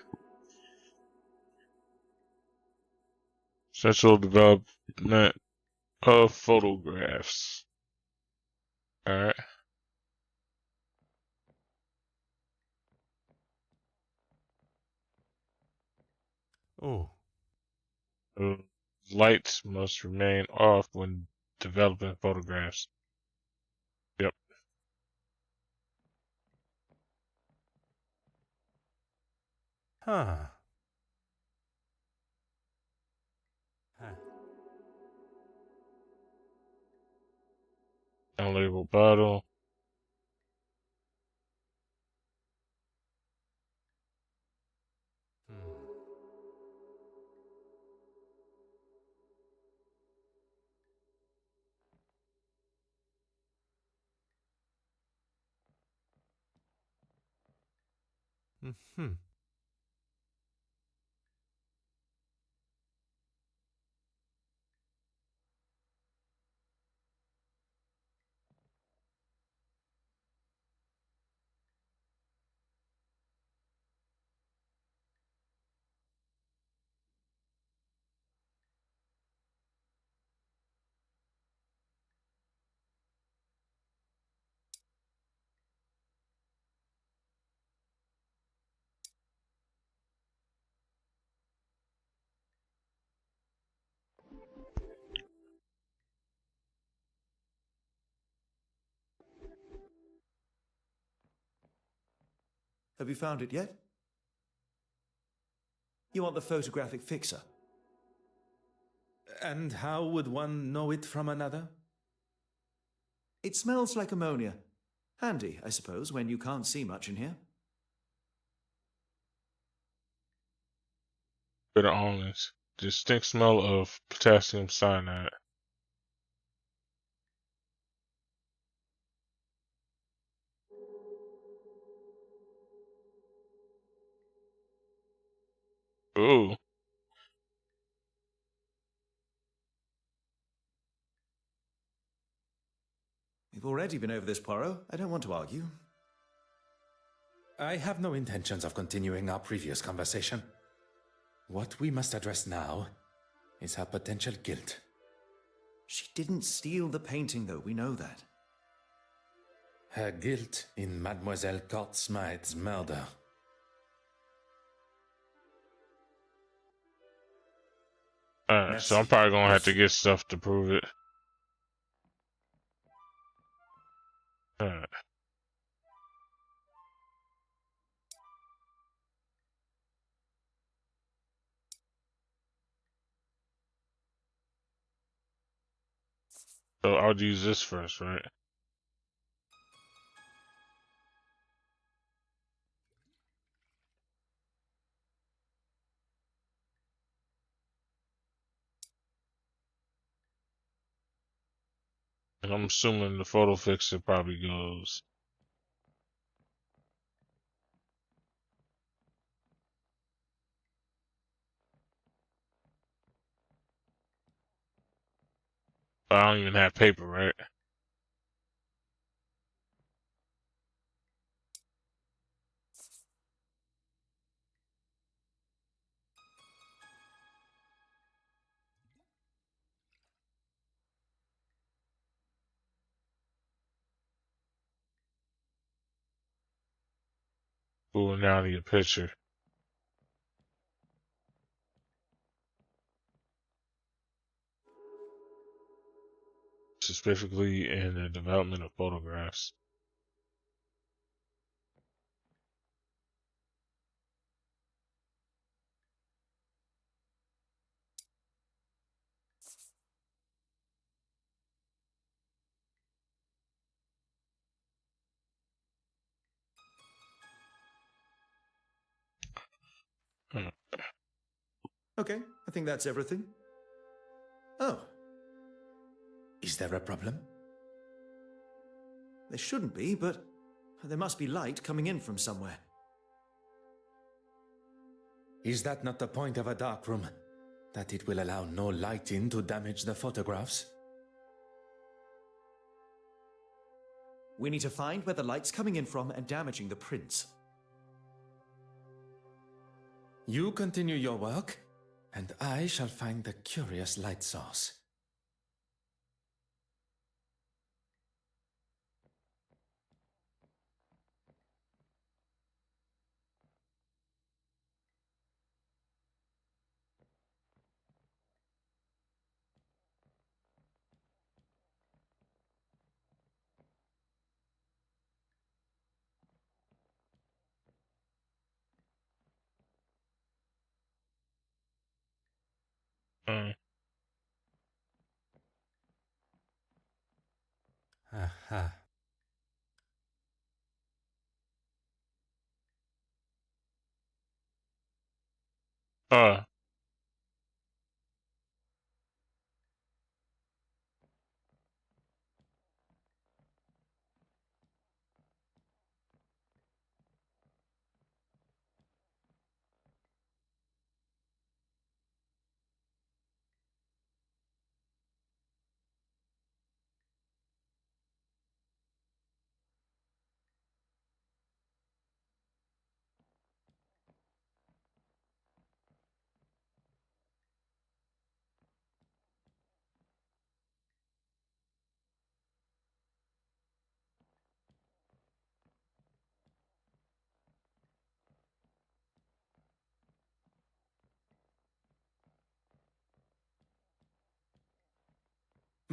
Speaker 1: Central development of photographs. Alright.
Speaker 8: Oh.
Speaker 1: Lights must remain off when developing photographs. Yep.
Speaker 8: Huh. Huh.
Speaker 1: Unlabeled bottle.
Speaker 8: Hmm. Mm-hmm.
Speaker 2: Have you found it yet? You want the photographic fixer?
Speaker 3: And how would one know it from another?
Speaker 2: It smells like ammonia. Handy, I suppose, when you can't see much in here.
Speaker 1: Bitter almonds. Distinct smell of potassium cyanide. Ooh.
Speaker 2: We've already been over this, Poirot. I don't want to argue.
Speaker 3: I have no intentions of continuing our previous conversation. What we must address now is her potential guilt.
Speaker 2: She didn't steal the painting, though. We know that.
Speaker 3: Her guilt in Mademoiselle Court Smythe's murder.
Speaker 1: Alright, so I'm probably gonna have to get stuff to prove it. Alright. So I'll use this first, right? And I'm assuming the photo fixer probably goes. I don't even have paper, right? Ooh, now I need a picture. Specifically in the development of photographs. Hmm.
Speaker 2: Okay, I think that's everything. Oh,
Speaker 3: Is there a problem?
Speaker 2: there shouldn't be, but there must be light coming in from somewhere.
Speaker 3: Is that not the point of a dark room? That it will allow no light in to damage the photographs?
Speaker 2: We need to find where the light's coming in from and damaging the prince.
Speaker 3: You continue your work, and I shall find the curious light source.
Speaker 1: Mm.
Speaker 8: Aha.
Speaker 1: Uh,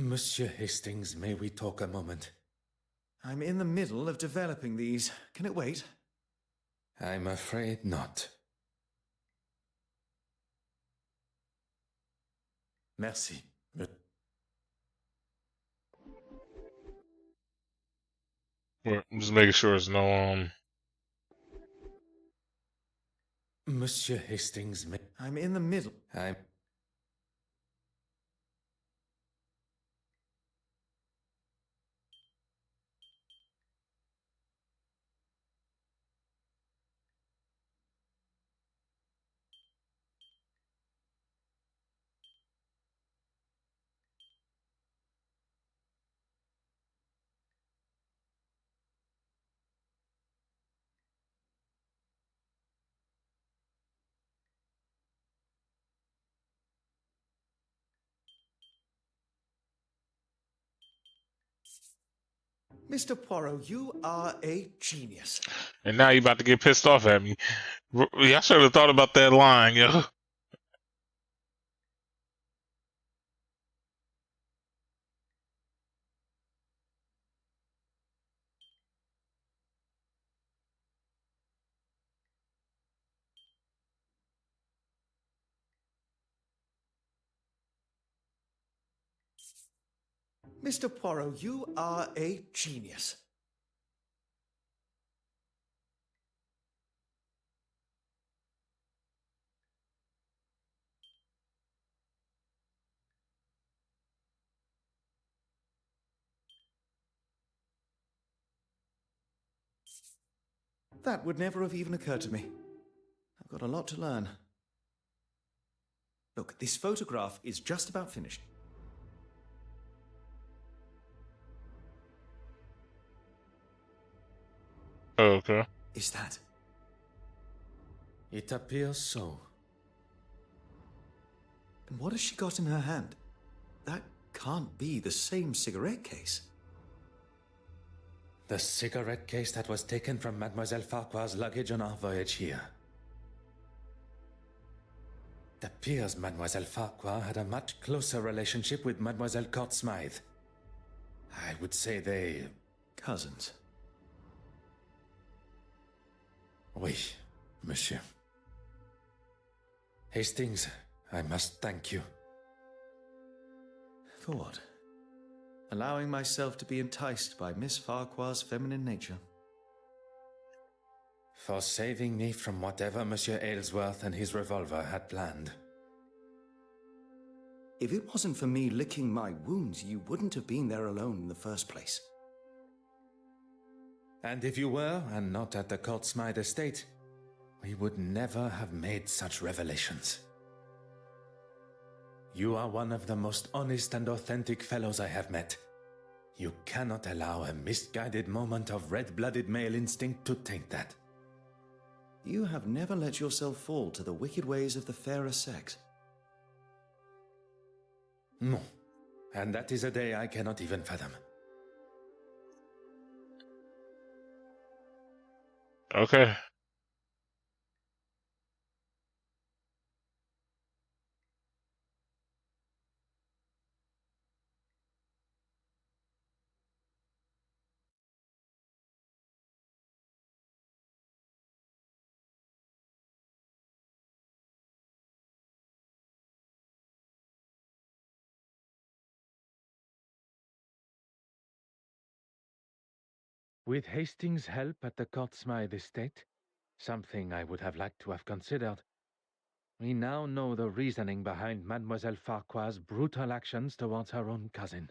Speaker 3: Monsieur Hastings, may we talk a moment?
Speaker 2: I'm in the middle of developing these. Can it wait?
Speaker 3: I'm afraid not. Merci.
Speaker 1: we're just making sure there's no
Speaker 3: Monsieur Hastings, may...
Speaker 2: I'm in the middle.
Speaker 3: I'm...
Speaker 2: Mr. Poirot, you are a genius.
Speaker 1: and now you about to get pissed off at me. I should have thought about that line, yo.
Speaker 2: Mr. Poirot, you are a genius. That would never have even occurred to me. I've got a lot to learn. Look, this photograph is just about finished.
Speaker 1: Okay.
Speaker 2: Is that?
Speaker 3: It appears so.
Speaker 2: And what has she got in her hand? That can't be the same cigarette case.
Speaker 3: The cigarette case that was taken from Mademoiselle Farquhar's luggage on our voyage here. It appears Mademoiselle Farquhar had a much closer relationship with Mademoiselle Court Smythe. I would say they...
Speaker 2: Cousins.
Speaker 3: Oui, monsieur. Hastings, I must thank you.
Speaker 2: For what? Allowing myself to be enticed by Miss Farquhar's feminine nature.
Speaker 3: For saving me from whatever Monsieur Aylesworth and his revolver had planned.
Speaker 2: If it wasn't for me licking my wounds, you wouldn't have been there alone in the first place.
Speaker 3: And if you were, and not at the Court Smythe estate, we would never have made such revelations. You are one of the most honest and authentic fellows I have met. You cannot allow a misguided moment of red-blooded male instinct to taint that.
Speaker 2: You have never let yourself fall to the wicked ways of the fairer sex.
Speaker 3: No. And that is a day I cannot even fathom.
Speaker 1: Okay.
Speaker 4: With Hastings' help at the Courtsmith estate, something I would have liked to have considered, we now know the reasoning behind Mademoiselle Farquhar's brutal actions towards her own cousin.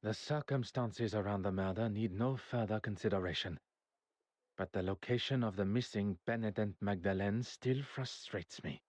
Speaker 4: The circumstances around the murder need no further consideration, but the location of the missing Benedette Magdalene still frustrates me.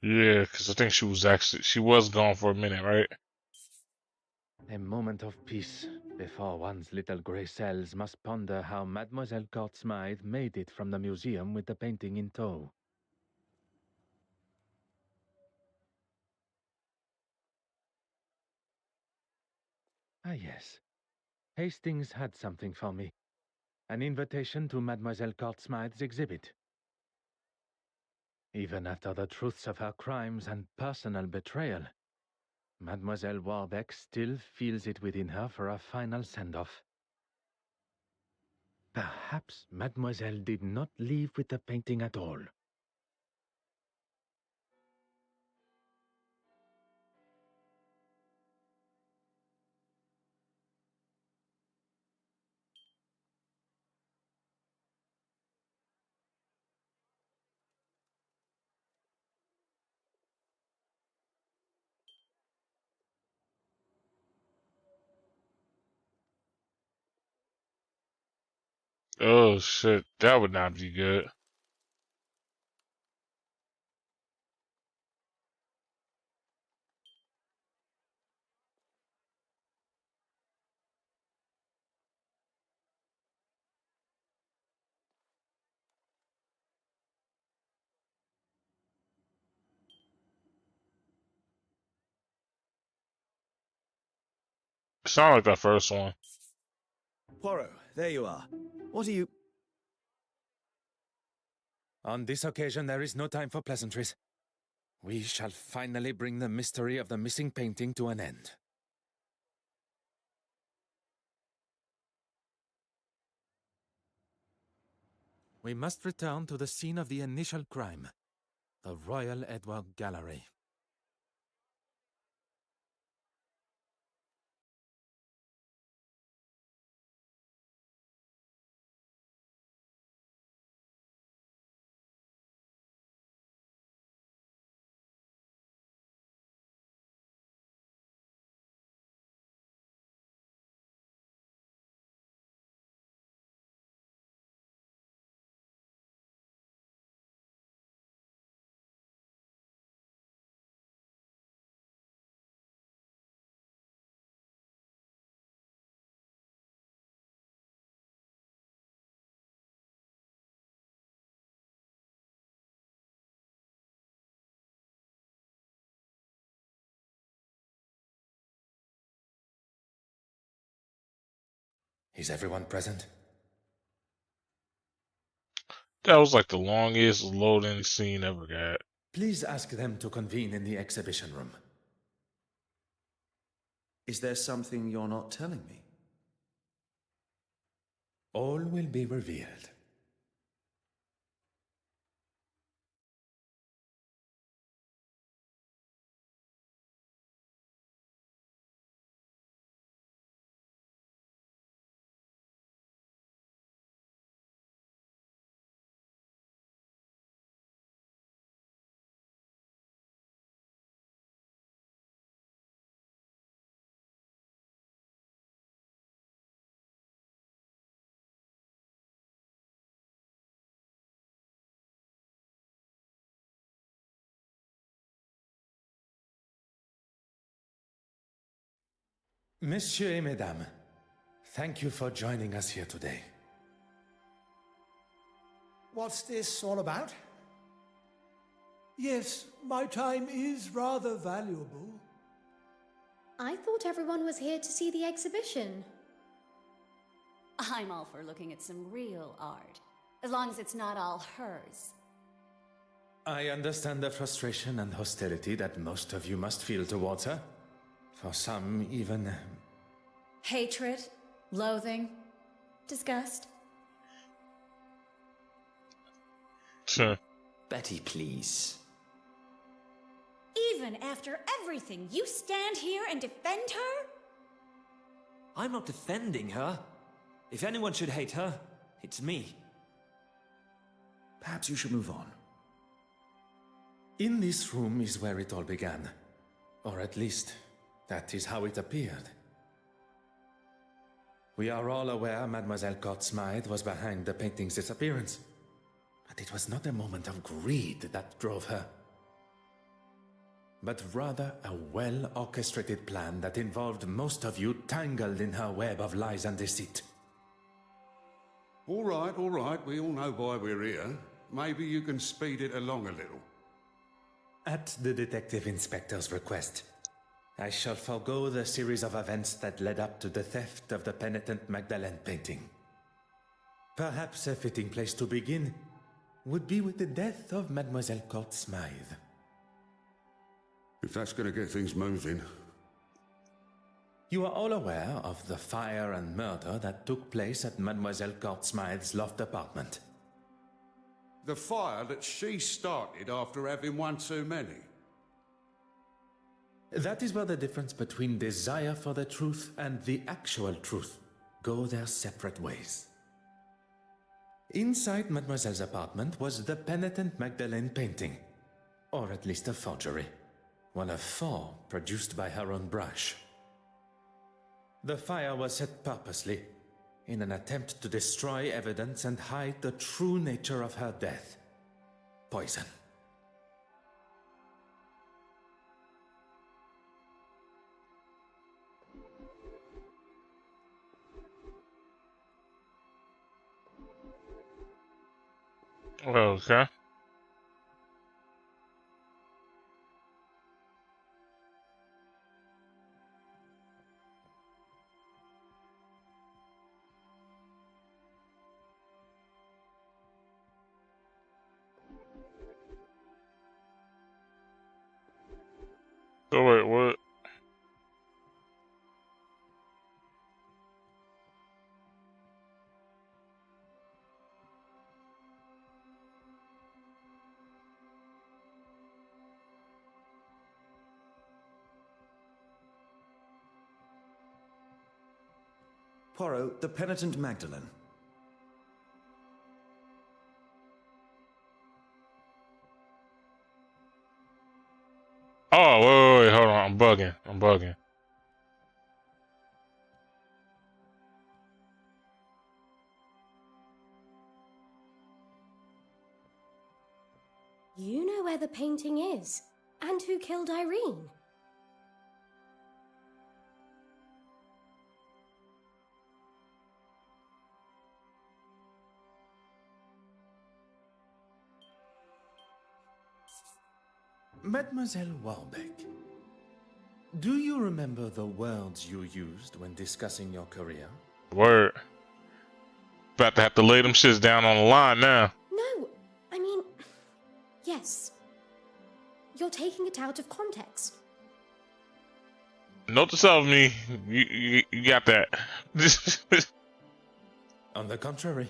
Speaker 1: Yeah, because I think she was gone for a minute, right?
Speaker 4: A moment of peace before one's little grey cells must ponder how Mademoiselle Courtsmith made it from the museum with the painting in tow. Ah yes, Hastings had something for me. An invitation to Mademoiselle Courtsmith's exhibit. Even after the truths of her crimes and personal betrayal, Mademoiselle Warbeck still feels it within her for a final send-off. Perhaps Mademoiselle did not leave with the painting at all.
Speaker 1: Oh shit, that would not be good. Sound like that first one.
Speaker 2: Poirot, there you are. What are you...
Speaker 3: On this occasion, there is no time for pleasantries. We shall finally bring the mystery of the missing painting to an end. We must return to the scene of the initial crime, the Royal Edward Gallery. Is everyone present?
Speaker 1: That was like the longest loading scene ever got.
Speaker 3: Please ask them to convene in the exhibition room.
Speaker 2: Is there something you're not telling me?
Speaker 3: All will be revealed. Messieurs et mesdames, thank you for joining us here today.
Speaker 7: What's this all about? Yes, my time is rather valuable.
Speaker 10: I thought everyone was here to see the exhibition.
Speaker 11: I'm all for looking at some real art, as long as it's not all hers.
Speaker 3: I understand the frustration and hostility that most of you must feel towards her. For some, even...
Speaker 11: Hatred, loathing, disgust.
Speaker 1: Sure.
Speaker 2: Betty, please.
Speaker 11: Even after everything, you stand here and defend her?
Speaker 12: I'm not defending her. If anyone should hate her, it's me.
Speaker 2: Perhaps you should move on.
Speaker 3: In this room is where it all began. Or at least, that is how it appeared. We are all aware Mademoiselle Court Smythe was behind the painting's disappearance. But it was not a moment of greed that drove her, but rather a well-orchestrated plan that involved most of you tangled in her web of lies and deceit.
Speaker 9: All right. We all know why we're here. Maybe you can speed it along a little.
Speaker 3: At the Detective Inspector's request, I shall forego the series of events that led up to the theft of the penitent Magdalene painting. Perhaps a fitting place to begin would be with the death of Mademoiselle Court Smythe.
Speaker 9: If that's going to get things moving.
Speaker 3: You are all aware of the fire and murder that took place at Mademoiselle Court Smythe's loft apartment.
Speaker 9: The fire that she started after having one too many.
Speaker 3: That is where the difference between desire for the truth and the actual truth go their separate ways. Inside Mademoiselle's apartment was the penitent Magdalene painting, or at least a forgery, one of 4 produced by her own brush. The fire was set purposely, in an attempt to destroy evidence and hide the true nature of her death: poison.
Speaker 1: Okay. So wait, what?
Speaker 2: Poirot, the penitent Magdalene.
Speaker 1: Oh, wait, hold on. I'm bugging.
Speaker 10: You know where the painting is, and who killed Irene.
Speaker 3: Mademoiselle Warbeck, do you remember the words you used when discussing your career?
Speaker 1: Word. About to have to lay them shits down on the line now.
Speaker 10: No, Yes. You're taking it out of context.
Speaker 1: Note to self, me. You got that.
Speaker 3: On the contrary,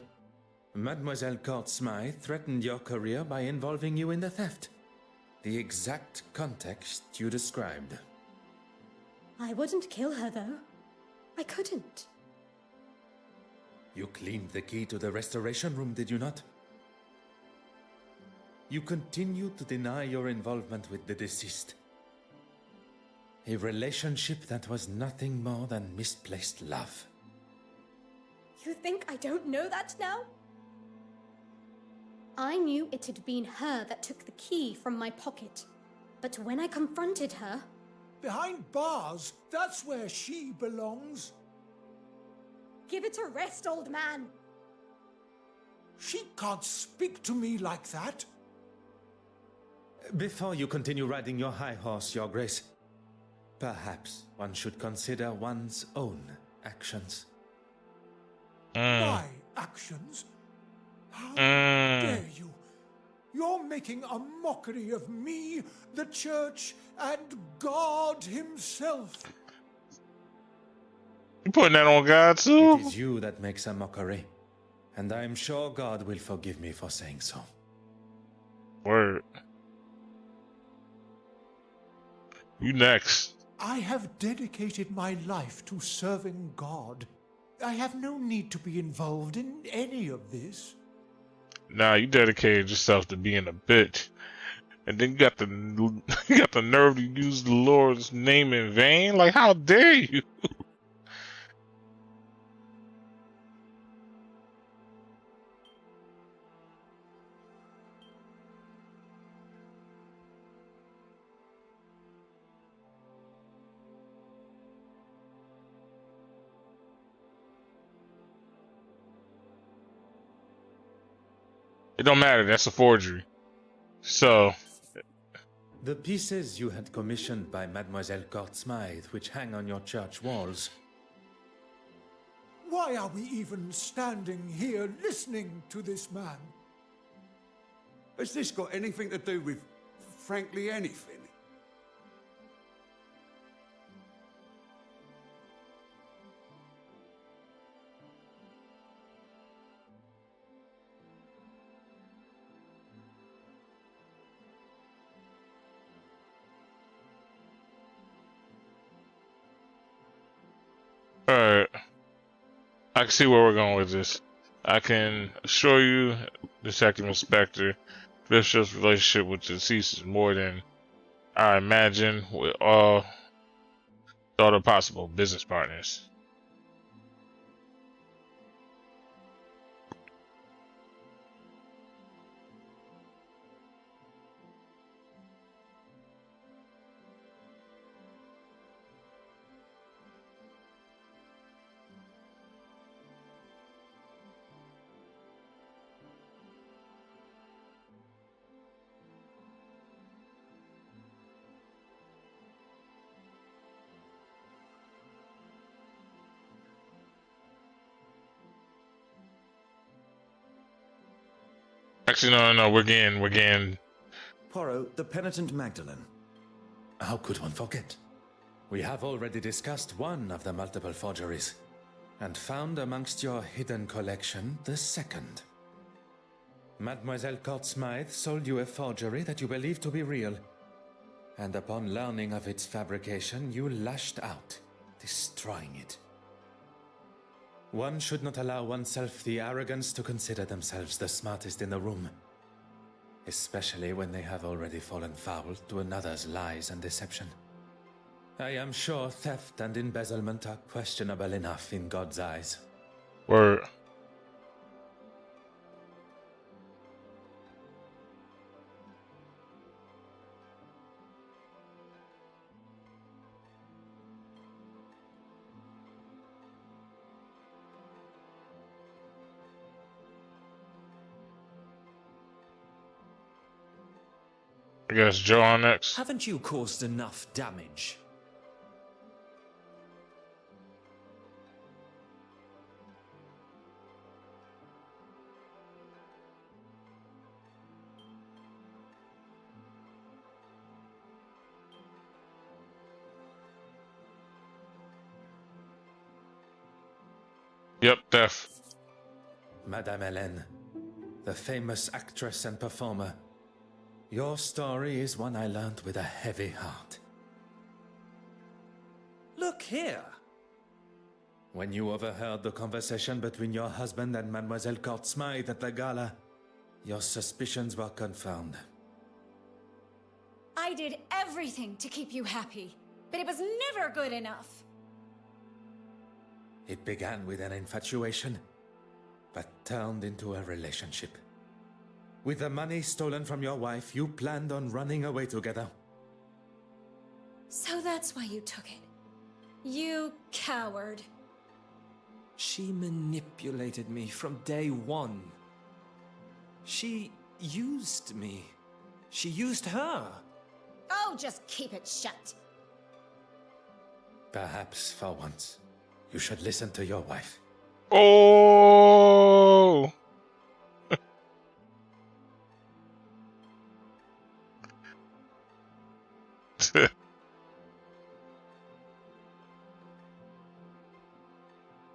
Speaker 3: Mademoiselle Court Smythe threatened your career by involving you in the theft. The exact context you described.
Speaker 10: I wouldn't kill her, though. I couldn't.
Speaker 3: You cleaned the key to the restoration room, did you not? You continue to deny your involvement with the deceased. A relationship that was nothing more than misplaced love.
Speaker 10: You think I don't know that now? I knew it had been her that took the key from my pocket. But when I confronted her...
Speaker 7: Behind bars, that's where she belongs.
Speaker 10: Give it a rest, old man.
Speaker 7: She can't speak to me like that.
Speaker 3: Before you continue riding your high horse, Your Grace, perhaps one should consider one's own actions.
Speaker 7: My actions? How dare you? You're making a mockery of me, the Church, and God himself.
Speaker 1: You putting that on God too?
Speaker 3: It is you that makes a mockery, and I am sure God will forgive me for saying so.
Speaker 1: Word. You next.
Speaker 7: I have dedicated my life to serving God. I have no need to be involved in any of this.
Speaker 1: Nah, you dedicated yourself to being a bitch, and then you got the nerve to use the Lord's name in vain. Like, how dare you? It don't matter. That's a forgery. So,
Speaker 3: the pieces you had commissioned by Mademoiselle Court Smythe, which hang on your church walls.
Speaker 7: Why are we even standing here listening to this man?
Speaker 9: Has this got anything to do with, frankly, anything?
Speaker 1: alright. I can see where we're going with this. I can assure you, Detective Inspector, Bishop's relationship with the deceased is more than I imagine with all other possible business partners. Actually, no, we're getting.
Speaker 2: Poirot, the penitent Magdalene.
Speaker 3: How could one forget? We have already discussed one of the multiple forgeries, and found amongst your hidden collection the second. Mademoiselle Court Smythe sold you a forgery that you believed to be real, and upon learning of its fabrication, you lashed out, destroying it. One should not allow oneself the arrogance to consider themselves the smartest in the room, especially when they have already fallen foul to another's lies and deception. I am sure theft and embezzlement are questionable enough in God's eyes.
Speaker 1: Word. I guess Joe on next.
Speaker 12: Haven't you caused enough damage?
Speaker 1: Yep, deaf.
Speaker 3: Madame Hélène, the famous actress and performer, your story is one I learned with a heavy heart.
Speaker 12: Look here!
Speaker 3: When you overheard the conversation between your husband and Mademoiselle Court-Smythe at the gala, your suspicions were confirmed.
Speaker 11: I did everything to keep you happy, but it was never good enough.
Speaker 3: It began with an infatuation, but turned into a relationship. With the money stolen from your wife, you planned on running away together.
Speaker 11: So that's why you took it. You coward.
Speaker 12: She manipulated me from day one. She used me. She used her.
Speaker 10: Oh, just keep it shut.
Speaker 3: Perhaps for once, you should listen to your wife.
Speaker 1: Oh!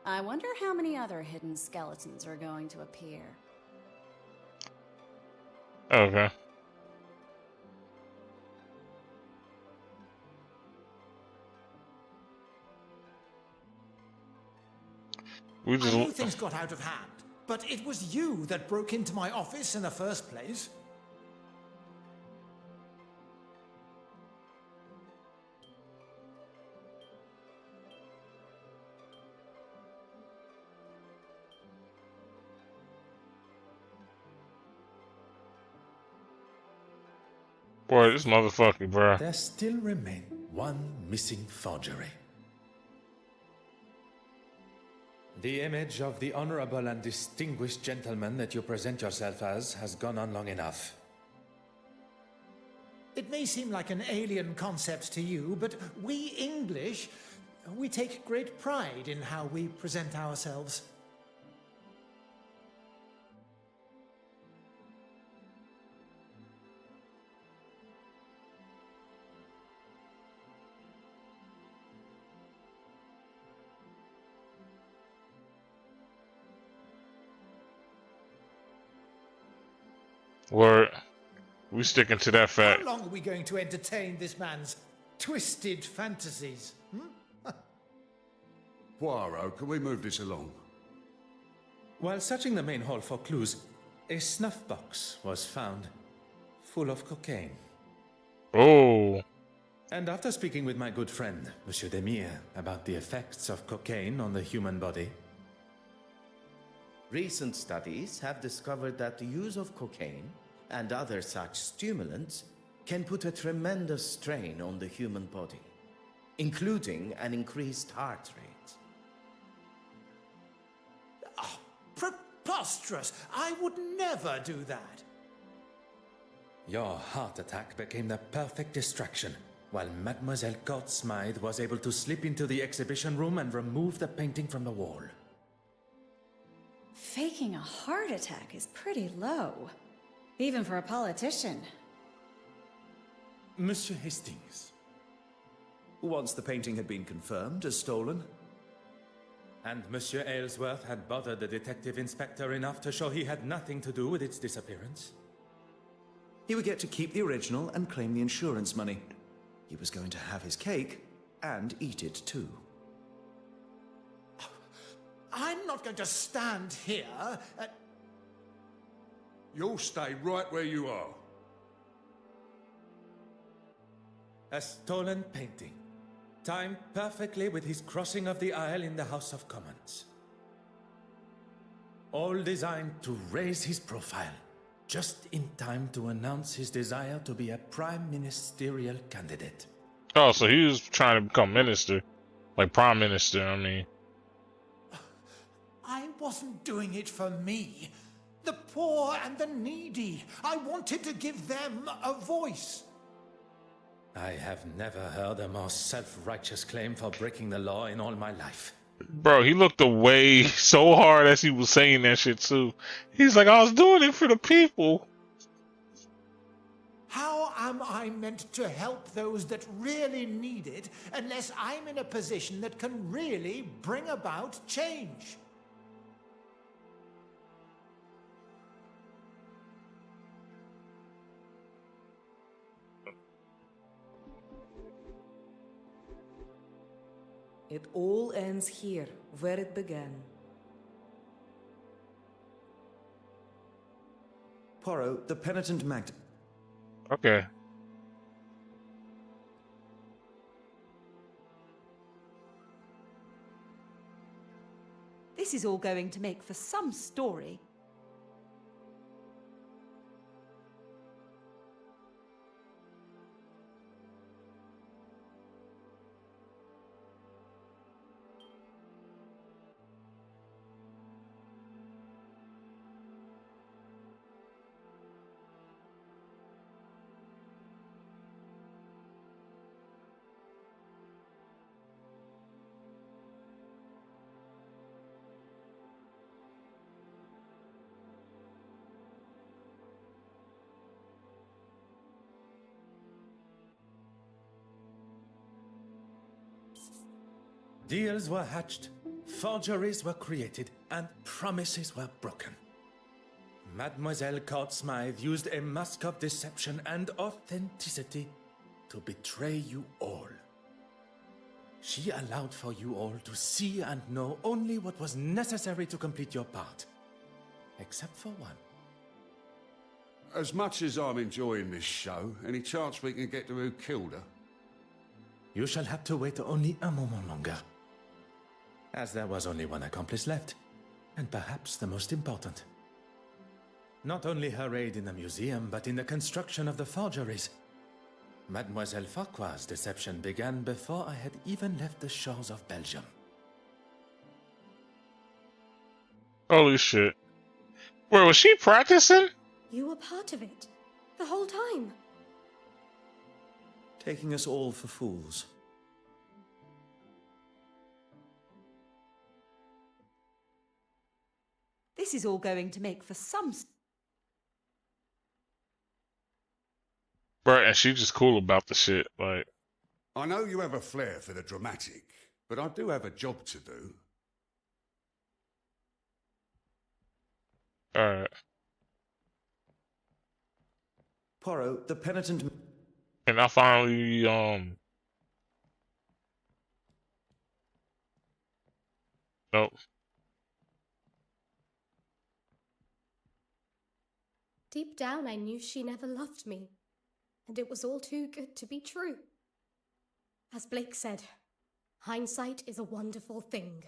Speaker 11: I wonder how many other hidden skeletons are going to appear.
Speaker 1: Okay. We
Speaker 7: I
Speaker 1: just
Speaker 7: knew things got out of hand, but it was you that broke into my office in the first place.
Speaker 1: boy, this motherfucker, bro.
Speaker 3: There still remains one missing forgery. The image of the honorable and distinguished gentleman that you present yourself as has gone on long enough.
Speaker 7: It may seem like an alien concept to you, but we English, we take great pride in how we present ourselves.
Speaker 1: Word. We sticking to that fact.
Speaker 7: How long are we going to entertain this man's twisted fantasies?
Speaker 9: Poirot, can we move this along?
Speaker 3: While searching the main hall for clues, a snuff box was found, full of cocaine.
Speaker 1: Oh.
Speaker 3: And after speaking with my good friend, Monsieur Demire, about the effects of cocaine on the human body,
Speaker 5: recent studies have discovered that the use of cocaine and other such stimulants can put a tremendous strain on the human body, including an increased heart rate.
Speaker 7: Oh, preposterous! I would never do that.
Speaker 3: your heart attack became the perfect distraction, while Mademoiselle Court-Smythe was able to slip into the exhibition room and remove the painting from the wall.
Speaker 11: Faking a heart attack is pretty low, even for a politician.
Speaker 3: Monsieur Hastings.
Speaker 2: Once the painting had been confirmed as stolen.
Speaker 3: And Monsieur Aylesworth had bothered the detective inspector enough to show he had nothing to do with its disappearance.
Speaker 2: He would get to keep the original and claim the insurance money. He was going to have his cake and eat it too.
Speaker 7: I'm not going to stand here and...
Speaker 9: You'll stay right where you are.
Speaker 3: A stolen painting, timed perfectly with his crossing of the aisle in the House of Commons. All designed to raise his profile, just in time to announce his desire to be a prime ministerial candidate.
Speaker 1: Oh, so he was trying to become minister. Like prime minister, I mean.
Speaker 7: I wasn't doing it for me. The poor and the needy. I wanted to give them a voice.
Speaker 3: I have never heard a more self-righteous claim for breaking the law in all my life.
Speaker 1: Bro, he looked away so hard as he was saying that shit too. He's like, I was doing it for the people.
Speaker 7: How am I meant to help those that really need it unless I'm in a position that can really bring about change?
Speaker 6: It all ends here, where it began.
Speaker 2: Poirot, the penitent Magd.
Speaker 1: Okay.
Speaker 13: This is all going to make for some story.
Speaker 3: Deals were hatched, forgeries were created, and promises were broken. Mademoiselle Court Smythe used a mask of deception and authenticity to betray you all. She allowed for you all to see and know only what was necessary to complete your part. Except for one.
Speaker 9: As much as I'm enjoying this show, any chance we can get to who killed her?
Speaker 3: You shall have to wait only a moment longer. As there was only one accomplice left, and perhaps the most important. Not only her aid in the museum, but in the construction of the forgeries. Mademoiselle Farquhar's deception began before I had even left the shores of Belgium.
Speaker 1: Holy shit. Where was she practicing?
Speaker 10: You were part of it. The whole time.
Speaker 2: Taking us all for fools.
Speaker 13: This is all going to make for some...
Speaker 1: Right, and she's just cool about the shit. Like,
Speaker 9: I know you have a flair for the dramatic, but I do have a job to do.
Speaker 1: alright.
Speaker 2: Poirot, the penitent...
Speaker 1: And I finally, nope.
Speaker 10: Deep down, I knew she never loved me, and it was all too good to be true. As Blake said, hindsight is a wonderful thing.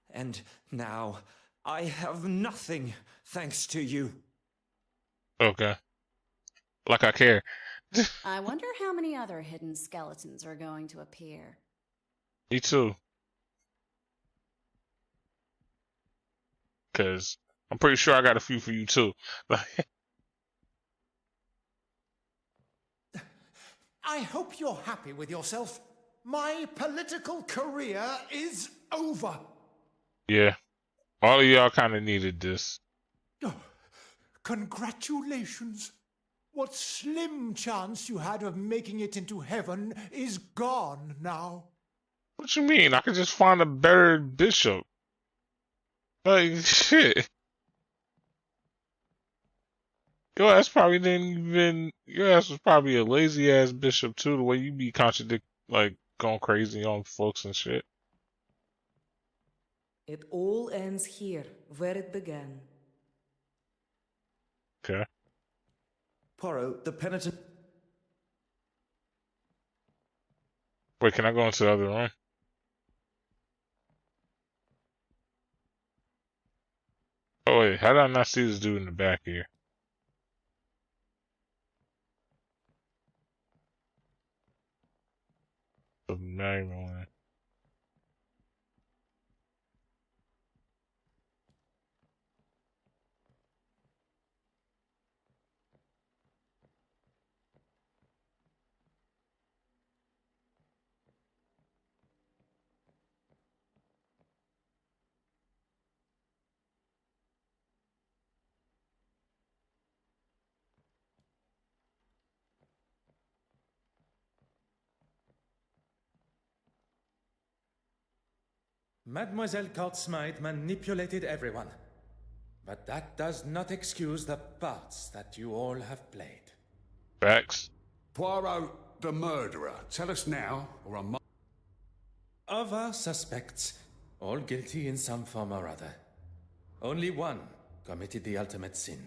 Speaker 12: And now, I have nothing thanks to you.
Speaker 1: Okay. Like I care.
Speaker 11: I wonder how many other hidden skeletons are going to appear.
Speaker 1: Me too. Because I'm pretty sure I got a few for you too.
Speaker 7: I hope you're happy with yourself. My political career is over.
Speaker 1: Yeah. All of y'all kind of needed this.
Speaker 7: Oh, congratulations. What slim chance you had of making it into heaven is gone now.
Speaker 1: What you mean? I could just find a better bishop. Like, shit. Your ass probably didn't even... Your ass was probably a lazy-ass bishop, too, the way you be like, going crazy on folks and shit.
Speaker 6: It all ends here, where it began.
Speaker 1: Okay.
Speaker 2: Poirot, the penitent...
Speaker 1: Wait, can I go into the other room? Oh, wait, how did I not see this dude in the back here? Not even one.
Speaker 3: Mademoiselle Court Smythe manipulated everyone. But that does not excuse the parts that you all have played.
Speaker 1: Facts.
Speaker 9: Poirot, the murderer? Tell us now, or I'm...
Speaker 3: Of our suspects, all guilty in some form or other, only one committed the ultimate sin.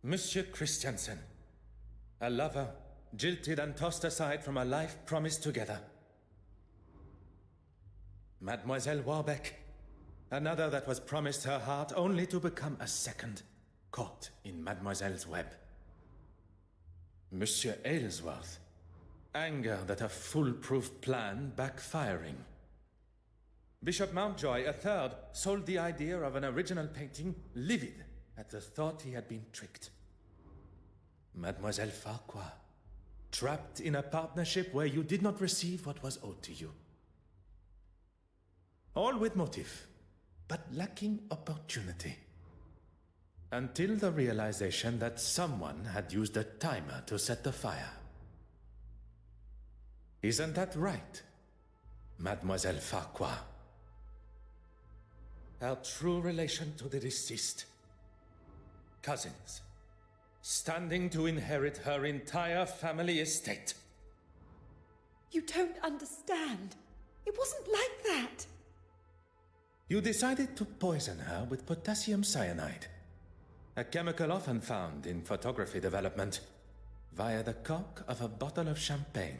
Speaker 3: Monsieur Christiansen, a lover, jilted and tossed aside from a life promised together. Mademoiselle Warbeck, another that was promised her heart only to become a second, caught in Mademoiselle's web. Monsieur Aylesworth, anger that a foolproof plan backfiring. Bishop Mountjoy, a third, sold the idea of an original painting, livid at the thought he had been tricked. Mademoiselle Farquhar, trapped in a partnership where you did not receive what was owed to you. All with motive, but lacking opportunity. Until the realization that someone had used a timer to set the fire. Isn't that right, Mademoiselle Farquhar? Our true relation to the deceased. Cousins, standing to inherit her entire family estate.
Speaker 13: You don't understand. It wasn't like that.
Speaker 3: You decided to poison her with potassium cyanide, a chemical often found in photography development, via the cork of a bottle of champagne.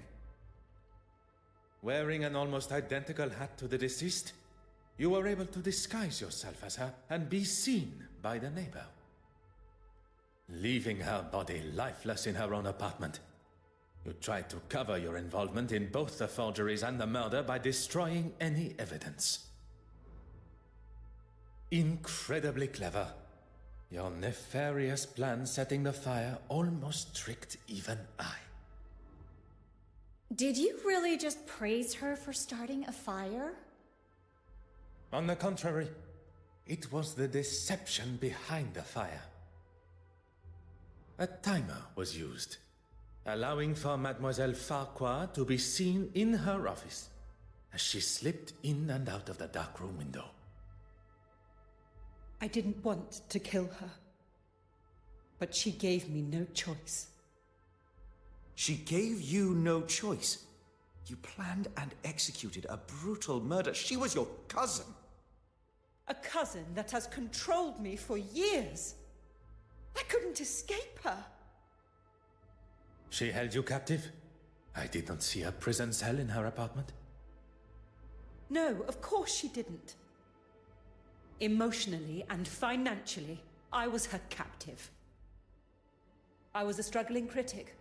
Speaker 3: Wearing an almost identical hat to the deceased, you were able to disguise yourself as her and be seen by the neighbor. Leaving her body lifeless in her own apartment, you tried to cover your involvement in both the forgeries and the murder by destroying any evidence. Incredibly clever. Your nefarious plan setting the fire almost tricked even I.
Speaker 11: Did you really just praise her for starting a fire?
Speaker 3: On the contrary, it was the deception behind the fire. A timer was used, allowing for Mademoiselle Farquhar to be seen in her office as she slipped in and out of the darkroom window.
Speaker 13: I didn't want to kill her, but she gave me no choice.
Speaker 2: She gave you no choice. You planned and executed a brutal murder. She was your cousin.
Speaker 13: A cousin that has controlled me for years. I couldn't escape her.
Speaker 3: She held you captive? I did not see a prison cell in her apartment.
Speaker 13: No, of course she didn't. Emotionally and financially, I was her captive. I was a struggling critic,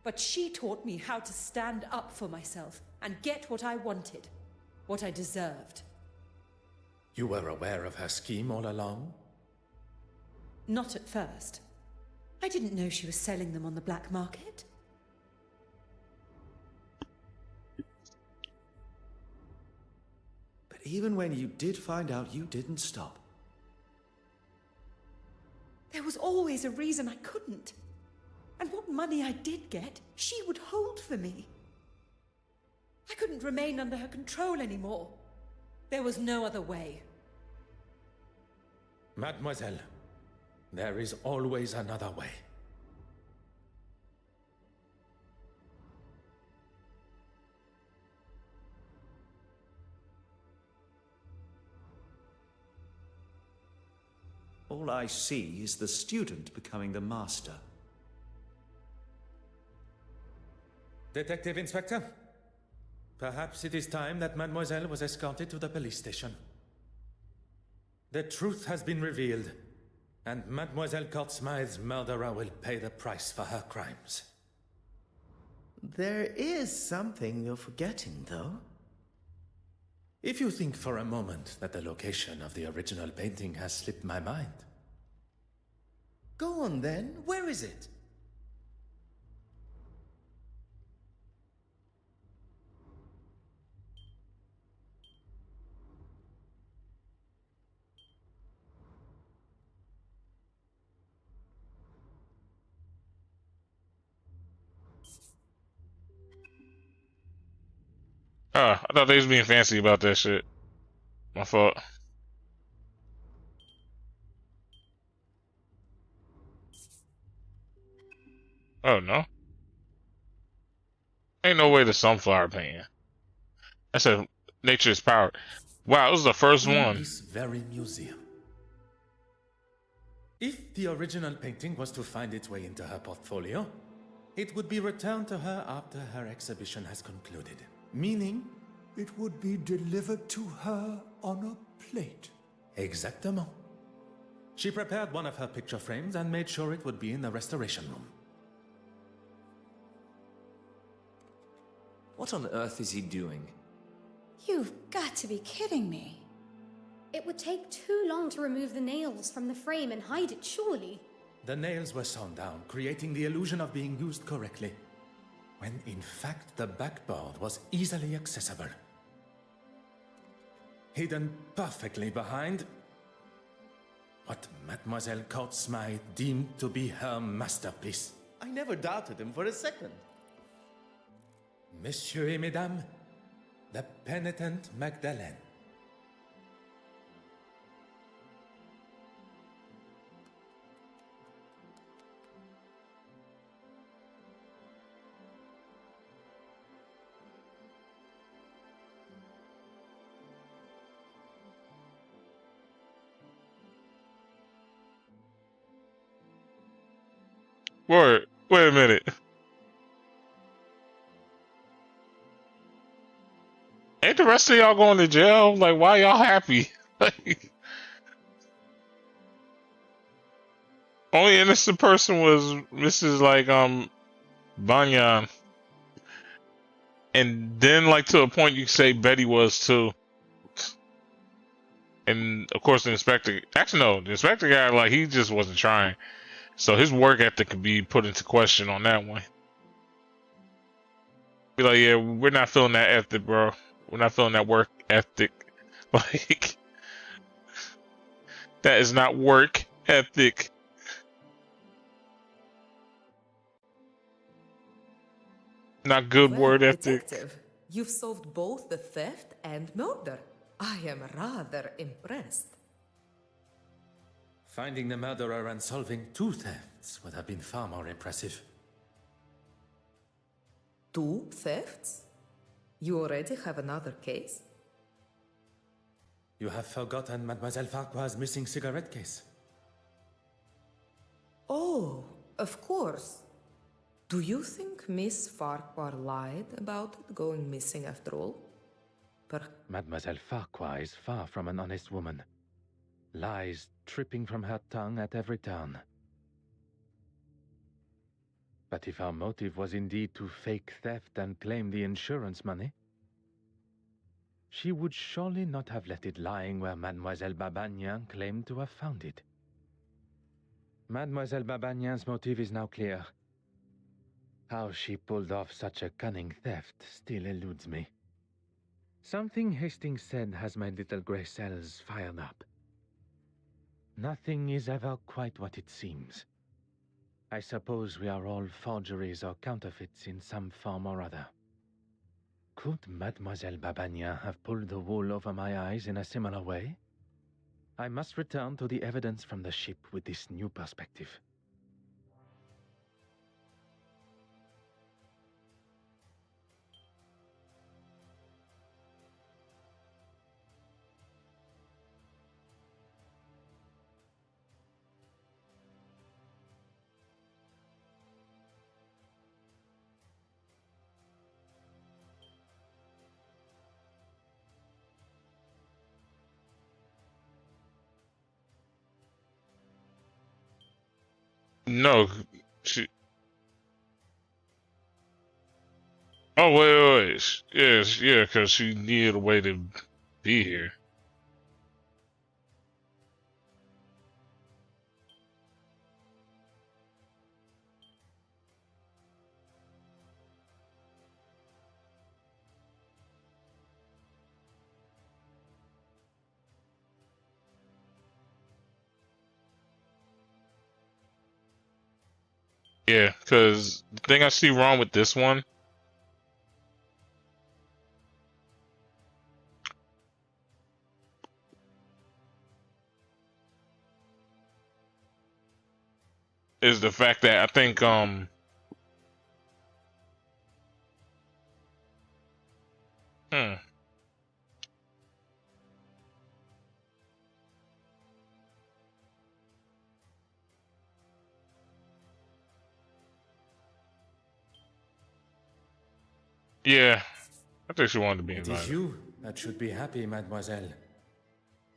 Speaker 13: but she taught me how to stand up for myself and get what I wanted, what I deserved.
Speaker 3: You were aware of her scheme all along?
Speaker 13: Not at first. I didn't know she was selling them on the black market.
Speaker 2: But even when you did find out, you didn't stop.
Speaker 13: There was always a reason I couldn't. And what money I did get, she would hold for me. I couldn't remain under her control anymore. There was no other way.
Speaker 3: Mademoiselle, there is always another way.
Speaker 2: All I see is the student becoming the master.
Speaker 3: Detective Inspector, perhaps it is time that Mademoiselle was escorted to the police station. The truth has been revealed, and Mademoiselle Courtsmythe's murderer will pay the price for her crimes.
Speaker 5: There is something you're forgetting, though.
Speaker 3: If you think for a moment that the location of the original painting has slipped my mind.
Speaker 5: Go on then, where is it?
Speaker 1: I thought they was being fancy about that shit. My fault. Oh no. Ain't no way the sunflower painting. I said nature is power. Wow, it was the first
Speaker 3: In
Speaker 1: one.
Speaker 3: this very museum. If the original painting was to find its way into her portfolio, it would be returned to her after her exhibition has concluded. Meaning,
Speaker 7: it would be delivered to her on a plate.
Speaker 3: Exactement. She prepared one of her picture frames and made sure it would be in the restoration room.
Speaker 12: What on earth is he doing?
Speaker 10: You've got to be kidding me. It would take too long to remove the nails from the frame and hide it, surely.
Speaker 3: The nails were sewn down, creating the illusion of being used correctly, when in fact the backboard was easily accessible. Hidden perfectly behind what Mademoiselle Courtsmith deemed to be her masterpiece.
Speaker 5: I never doubted him for a second.
Speaker 3: Messieurs et Mesdames, the penitent Magdalene.
Speaker 1: Wait a minute. Ain't the rest of y'all going to jail? Like, why y'all happy? Only innocent person was Mrs. Banyan. And then, like, to a point, you could say Betty was too. And of course, the inspector. Actually, no, the inspector guy, like, he just wasn't trying. So his work ethic could be put into question on that one. Be like, yeah, we're not feeling that ethic, bro. We're not feeling that work ethic. Like, that is not work ethic. Not good word ethic.
Speaker 6: Detective, you've solved both the theft and murder. I am rather impressed.
Speaker 3: Finding the murderer and solving two thefts would have been far more impressive.
Speaker 6: 2 thefts? You already have another case?
Speaker 3: You have forgotten Mademoiselle Farquhar's missing cigarette case.
Speaker 6: Oh, of course. Do you think Miss Farquhar lied about it going missing after all?
Speaker 4: Mademoiselle Farquhar is far from an honest woman. Lies tripping from her tongue at every turn. But if our motive was indeed to fake theft and claim the insurance money, she would surely not have left it lying where Mademoiselle Babagnan claimed to have found it. Mademoiselle Babagnan's motive is now clear. How she pulled off such a cunning theft still eludes me. Something Hastings said has my little grey cells fired up. Nothing is ever quite what it seems. I suppose we are all forgeries or counterfeits in some form or other. Could Mademoiselle Babagnan have pulled the wool over my eyes in a similar way? I must return to the evidence from the ship with this new perspective.
Speaker 1: No, she. Oh wait. Yes, yeah, because she needed a way to be here. Yeah, because the thing I see wrong with this one is the fact that I think Hmm. Yeah, I think she wanted to be
Speaker 3: It is
Speaker 1: invited.
Speaker 3: you that should be happy, mademoiselle.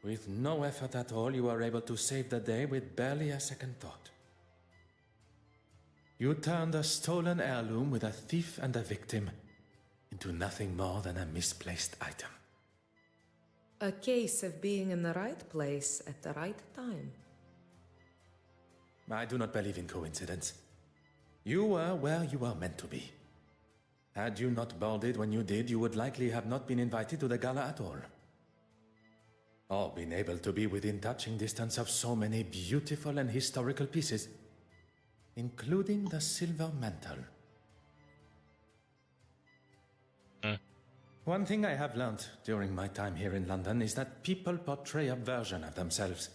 Speaker 3: With no effort at all, you are able to save the day with barely a second thought. You turned a stolen heirloom with a thief and a victim into nothing more than a misplaced item.
Speaker 6: A case of being in the right place at the right time.
Speaker 3: I do not believe in coincidence. You were where you were meant to be. Had you not boarded when you did, you would likely have not been invited to the gala at all. Or been able to be within touching distance of so many beautiful and historical pieces, including the silver mantle. One thing I have learned during my time here in London is that people portray a version of themselves.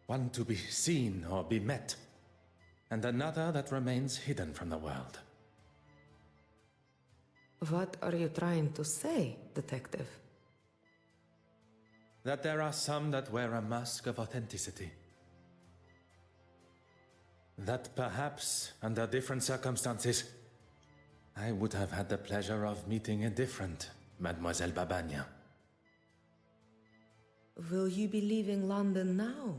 Speaker 3: One to be seen or be met, and another that remains hidden from the world.
Speaker 6: What are you trying to say, detective?
Speaker 3: That there are some that wear a mask of authenticity. That perhaps, under different circumstances, I would have had the pleasure of meeting a different Mademoiselle Babagna.
Speaker 6: Will you be leaving London now?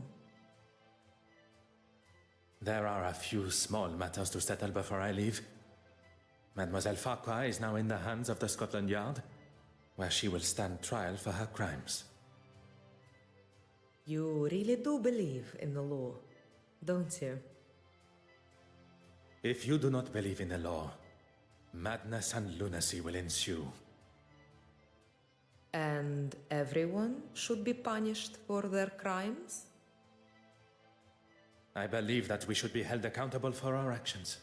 Speaker 3: There are a few small matters to settle before I leave. Mademoiselle Farquhar is now in the hands of the Scotland Yard, where she will stand trial for her crimes.
Speaker 6: You really do believe in the law, don't you?
Speaker 3: If you do not believe in the law, madness and lunacy will ensue.
Speaker 6: And everyone should be punished for their crimes?
Speaker 3: I believe that we should be held accountable for our actions.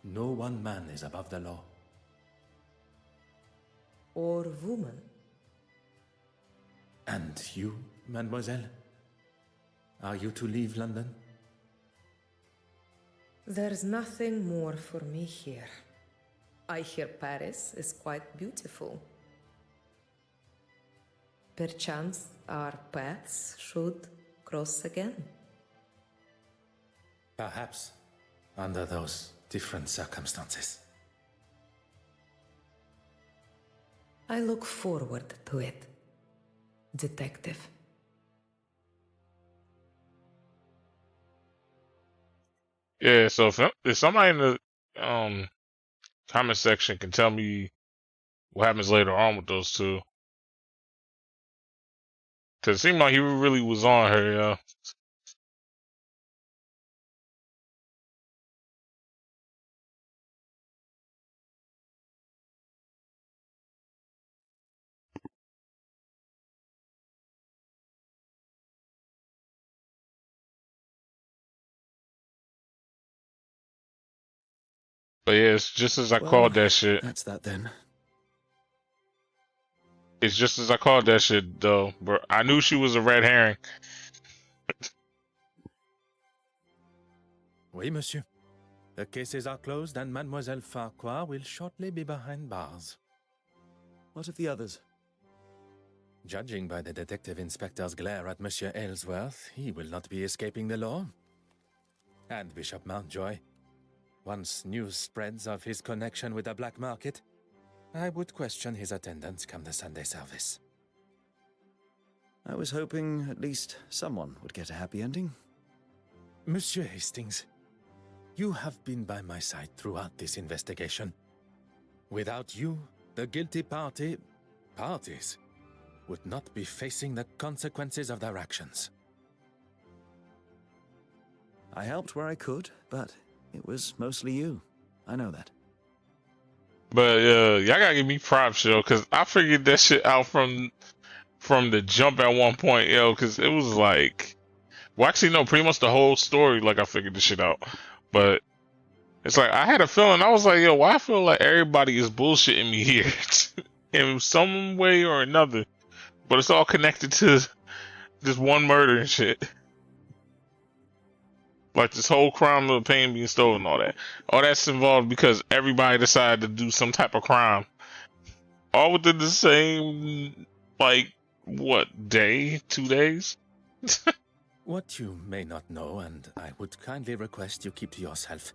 Speaker 3: No one man is above the law.
Speaker 6: Or woman.
Speaker 3: And you, mademoiselle? Are you to leave London?
Speaker 6: There's nothing more for me here. I hear Paris is quite beautiful. Perchance our paths should cross again.
Speaker 3: Perhaps, under those different circumstances.
Speaker 6: I look forward to it, detective.
Speaker 1: Yeah, so if somebody in the comment section can tell me what happens later on with those two. Cause it seemed like he really was on her, yeah. But yeah, it's just as I called that shit.
Speaker 2: That's that then.
Speaker 1: It's just as I called that shit, though. Bro, I knew she was a red herring.
Speaker 3: Oui, monsieur. The cases are closed and Mademoiselle Farquhar will shortly be behind bars.
Speaker 2: What of the others?
Speaker 3: Judging by the detective inspector's glare at Monsieur Aylesworth, he will not be escaping the law. And Bishop Mountjoy. Once news spreads of his connection with the black market, I would question his attendance come the Sunday service.
Speaker 2: I was hoping at least someone would get a happy ending.
Speaker 3: Monsieur Hastings, you have been by my side throughout this investigation. Without you, the guilty parties, would not be facing the consequences of their actions.
Speaker 2: I helped where I could, but it was mostly you. I know that.
Speaker 1: But y'all gotta give me props, yo, cause I figured that shit out from the jump at one point, yo, cause it was like, well, actually no, pretty much the whole story, like I figured this shit out. But it's like I had a feeling, I was like, yo, why I feel like everybody is bullshitting me here in some way or another, but it's all connected to this one murder and shit. Like this whole crime of pain being stolen, all that's involved because everybody decided to do some type of crime. all within the same, like, what, day? 2 days?
Speaker 3: What you may not know, and I would kindly request you keep to yourself,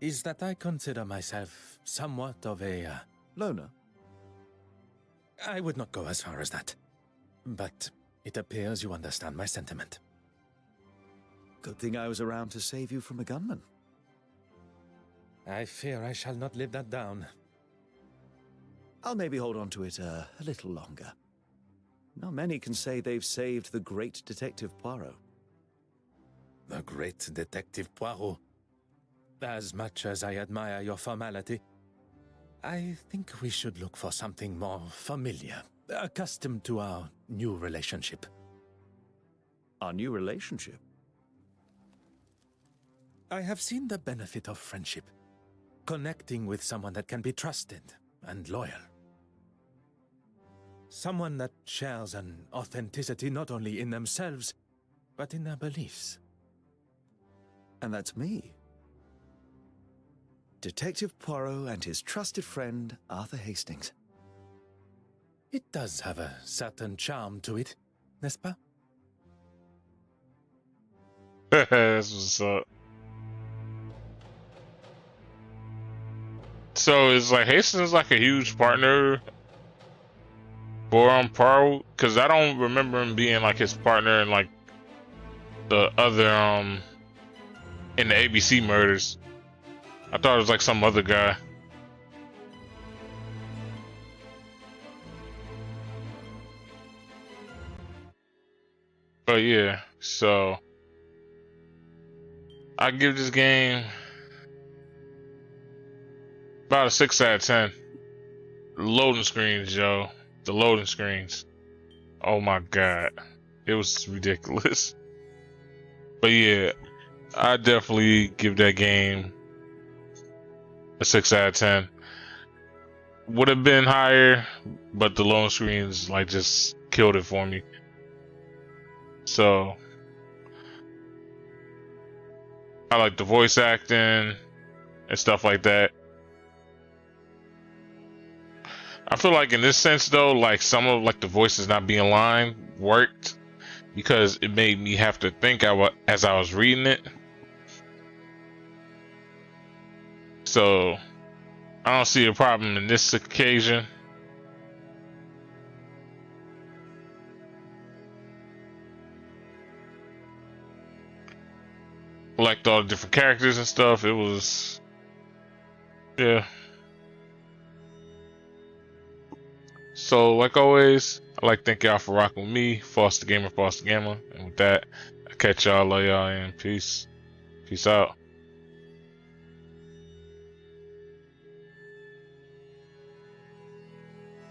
Speaker 3: is that I consider myself somewhat of a...
Speaker 2: Loner?
Speaker 3: I would not go as far as that. But it appears you understand my sentiment.
Speaker 2: Good thing I was around to save you from a gunman.
Speaker 3: I fear I shall not live that down.
Speaker 2: I'll maybe hold on to it a little longer. Not many can say they've saved the great Detective Poirot.
Speaker 3: The great Detective Poirot. As much as I admire your formality, I think we should look for something more familiar, accustomed to our new relationship.
Speaker 2: Our new relationship?
Speaker 3: I have seen the benefit of friendship. Connecting with someone that can be trusted and loyal. Someone that shares an authenticity not only in themselves, but in their beliefs.
Speaker 2: And that's me. Detective Poirot and his trusted friend, Arthur Hastings.
Speaker 3: It does have a certain charm to it, n'est-ce pas?
Speaker 1: That's what's up. So is like Hastings like a huge partner for Poirot? Because I don't remember him being like his partner in like the other in the ABC murders. I thought it was like some other guy. But yeah, so I give this game about a 6 out of 10. Loading screens, yo. The loading screens. Oh my god. It was ridiculous. But yeah, I definitely give that game a 6 out of 10. Would have been higher, but the loading screens like just killed it for me. So I like the voice acting and stuff like that. I feel like in this sense though, like some of like the voices not being line worked because it made me have to think as I was reading it. So I don't see a problem in this occasion. Liked all the different characters and stuff. It was, yeah. So, like always, I'd like to thank y'all for rocking with me, Foster Gamer. And with that, I'll catch y'all, love y'all, and peace. Peace out.